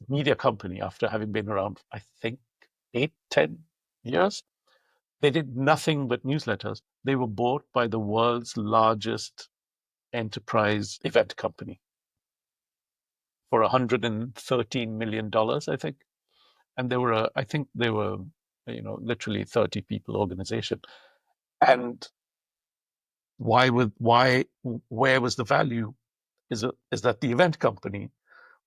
media company, after having been around, I think, 8-10 years, they did nothing but newsletters. They were bought by the world's largest enterprise event company for $113 million, I think. And I think they were, literally 30 people organization. And where was the value? Is that the event company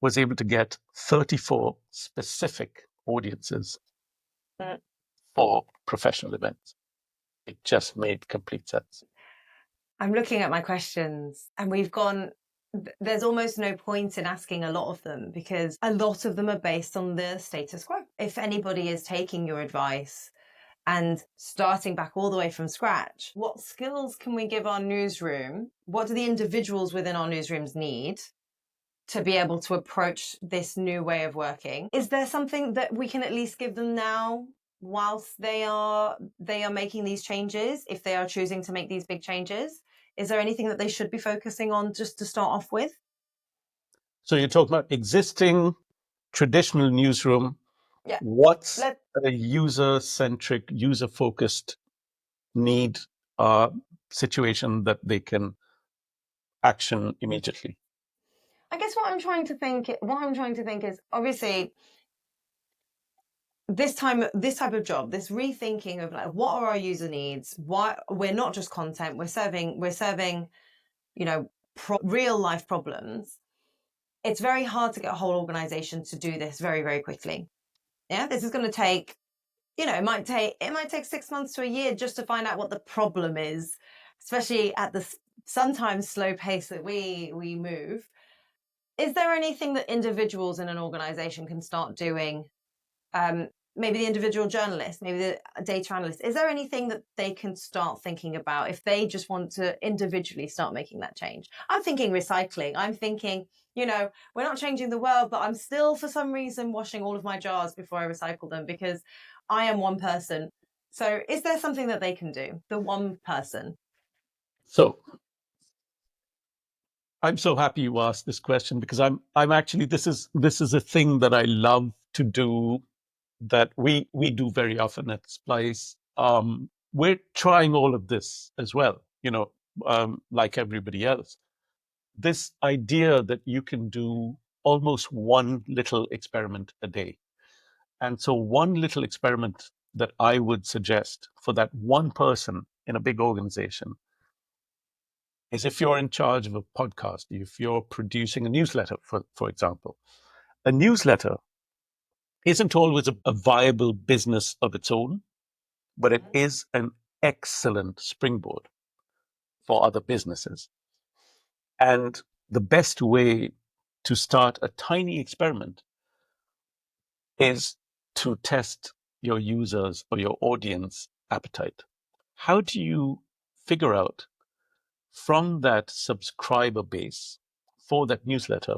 was able to get 34 specific audiences for professional events. It just made complete sense. I'm looking at my questions, and there's almost no point in asking a lot of them, because a lot of them are based on the status quo. If anybody is taking your advice and starting back all the way from scratch, what skills can we give our newsroom? What do the individuals within our newsrooms need to be able to approach this new way of working? Is there something that we can at least give them now whilst they are making these changes, if they are choosing to make these big changes? Is there anything that they should be focusing on just to start off with? So you're talking about existing traditional newsroom. Yeah. What's a user-centric, user-focused need situation that they can action immediately? I guess what I'm trying to think is, obviously, this type of job, this rethinking of like, what are our user needs? Why we're not just content, we're serving, real life problems. It's very hard to get a whole organization to do this very, very quickly. Yeah, this is going to take, it might take 6 months to a year just to find out what the problem is, especially at the sometimes slow pace that we move. Is there anything that individuals in an organization can start doing maybe the individual journalist, maybe the data analyst, is there anything that they can start thinking about if they just want to individually start making that change? I'm thinking recycling. I'm thinking, we're not changing the world, but I'm still, for some reason, washing all of my jars before I recycle them because I am one person. So is there something that they can do? The one person? So I'm so happy you asked this question, because I'm actually, this is a thing that I love to do, that we do very often at Splice. We're trying all of this as well, like everybody else. This idea that you can do almost one little experiment a day. And so one little experiment that I would suggest for that one person in a big organization is, if you're in charge of a podcast, if you're producing a newsletter, for example, a newsletter isn't always a viable business of its own, but it is an excellent springboard for other businesses. And the best way to start a tiny experiment is to test your users or your audience appetite. How do you figure out from that subscriber base for that newsletter,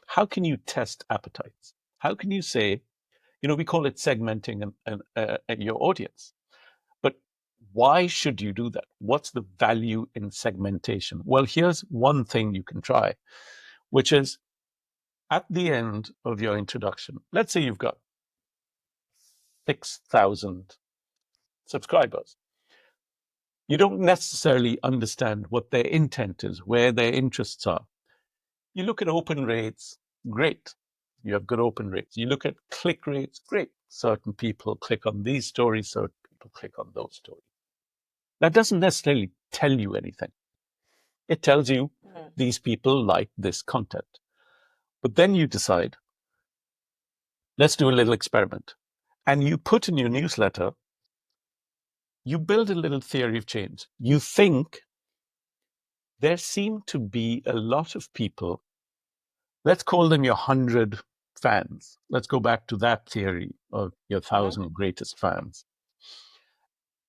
how can you test appetites? How can you say, we call it segmenting and your audience. But why should you do that? What's the value in segmentation? Well, here's one thing you can try, which is at the end of your introduction, let's say you've got 6,000 subscribers. You don't necessarily understand what their intent is, where their interests are. You look at open rates, great. You have good open rates. You look at click rates, great. Certain people click on these stories, certain people click on those stories. That doesn't necessarily tell you anything. It tells you these people like this content. But then you decide, let's do a little experiment. And you put in your newsletter, you build a little theory of change. You think there seem to be a lot of people, let's call them your 100 fans. Let's go back to that theory of your 1,000 greatest fans.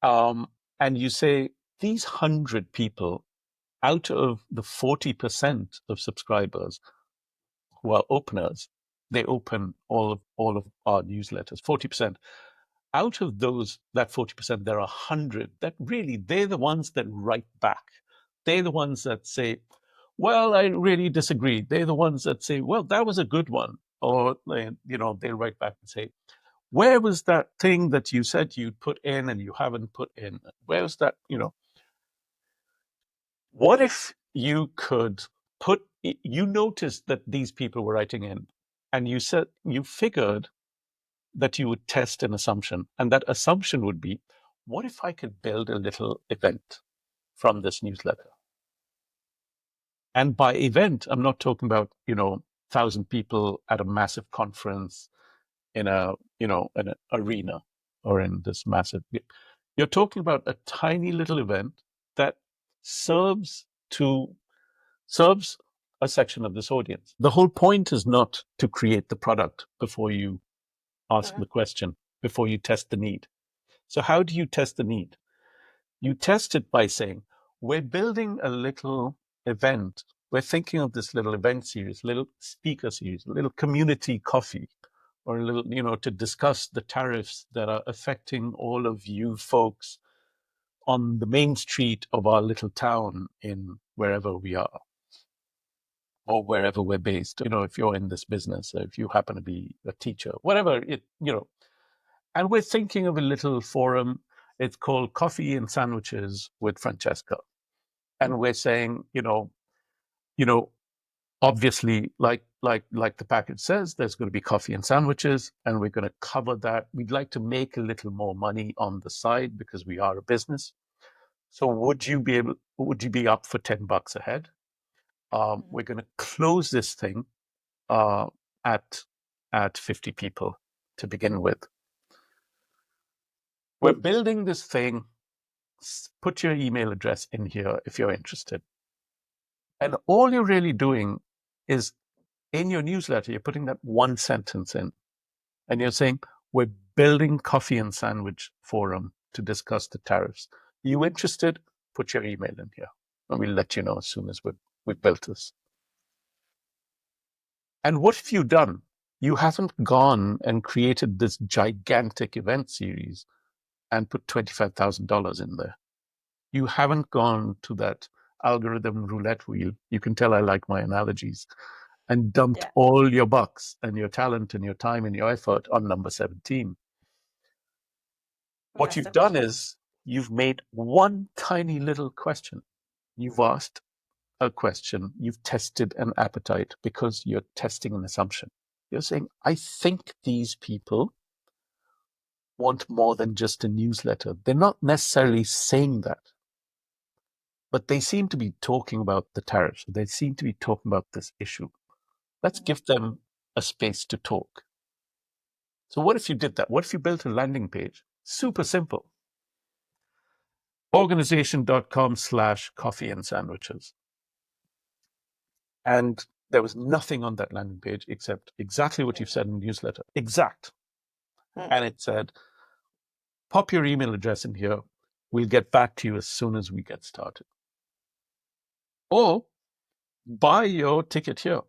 And you say, these 100 people, out of the 40% of subscribers who are openers, they open all of our newsletters, 40%. Out of that 40%, there are 100 that really, they're the ones that write back. They're the ones that say, well, I really disagree. They're the ones that say, well, that was a good one. Or, they write back and say, where was that thing that you said you'd put in and you haven't put in? Where was that, What if you could you noticed that these people were writing in, and you figured that you would test an assumption. And that assumption would be, what if I could build a little event from this newsletter? And by event, I'm not talking about, 1,000 people at a massive conference in an arena or in this massive. You're talking about a tiny little event that serves a section of this audience. The whole point is not to create the product before you ask the question, before you test the need. So how do you test the need? You test it by saying, we're building a little event. We're thinking of this little event series, little speaker series, a little community coffee, or a little, to discuss the tariffs that are affecting all of you folks on the main street of our little town in wherever we are, or wherever we're based. If you're in this business, or if you happen to be a teacher, whatever and we're thinking of a little forum. It's called Coffee and Sandwiches with Francesca. And we're saying, obviously, like the package says, there's going to be coffee and sandwiches, and we're going to cover that. We'd like to make a little more money on the side because we are a business. So would you be up for $10 a head? We're going to close this thing at 50 people to begin with. We're building this thing. Put your email address in here if you're interested. And all you're really doing is, in your newsletter, you're putting that one sentence in. And you're saying, We're building coffee and sandwich forum to discuss the tariffs. You interested? Put your email in here, and we'll let you know as soon as we've built this. And what have you done? You haven't gone and created this gigantic event series and put $25,000 in there. You haven't gone to that algorithm roulette wheel. You can tell I like my analogies, and dumped all your bucks and your talent and your time and your effort on number 17. What you've done is you've made one tiny little question. You've asked a question. You've tested an appetite because you're testing an assumption. You're saying, I think these people want more than just a newsletter. They're not necessarily saying that, but they seem to be talking about the tariffs. They seem to be talking about this issue. Let's give them a space to talk. So what if you did that? What if you built a landing page? Super simple. Organization.com/coffee and sandwiches. And there was nothing on that landing page except exactly what you've said in the newsletter. Exact. And it said, pop your email address in here. We'll get back to you as soon as we get started. Or buy your ticket here.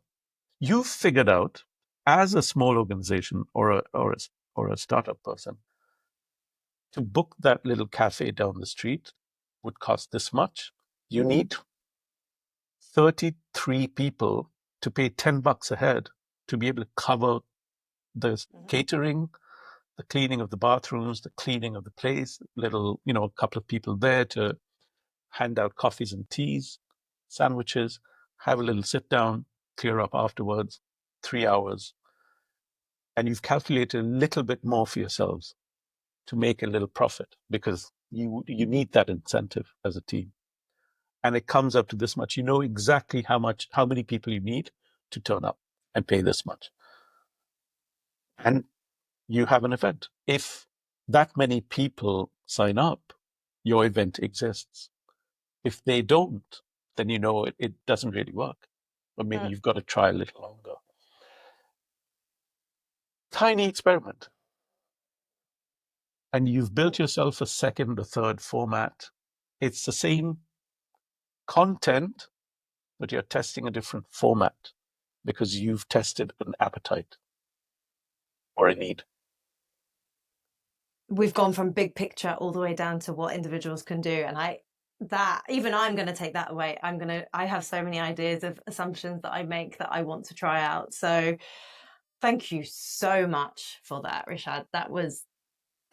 You've figured out, as a small organization or a startup person, to book that little cafe down the street would cost this much. You need 33 people to pay $10 a head to be able to cover the catering, the cleaning of the bathrooms, the cleaning of the place, a couple of people there to hand out coffees and teas, sandwiches, have a little sit down, clear up afterwards, 3 hours. And you've calculated a little bit more for yourselves to make a little profit because you need that incentive as a team. And it comes up to this much. You know exactly how many people you need to turn up and pay this much. And you have an event. If that many people sign up, your event exists. If they don't, then you know it doesn't really work. Or maybe you've got to try a little longer. Tiny experiment. And you've built yourself a second or third format. It's the same content, but you're testing a different format because you've tested an appetite or a need. We've gone from big picture all the way down to what individuals can do. And I'm going to take that away. I have so many ideas of assumptions that I make that I want to try out. So thank you so much for that, Rishad. That was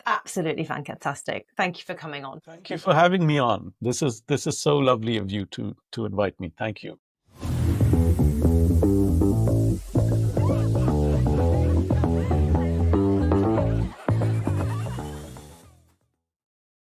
absolutely fantastic. Thank you for coming on. Thank you for having me on. This is so lovely of you to invite me. Thank you.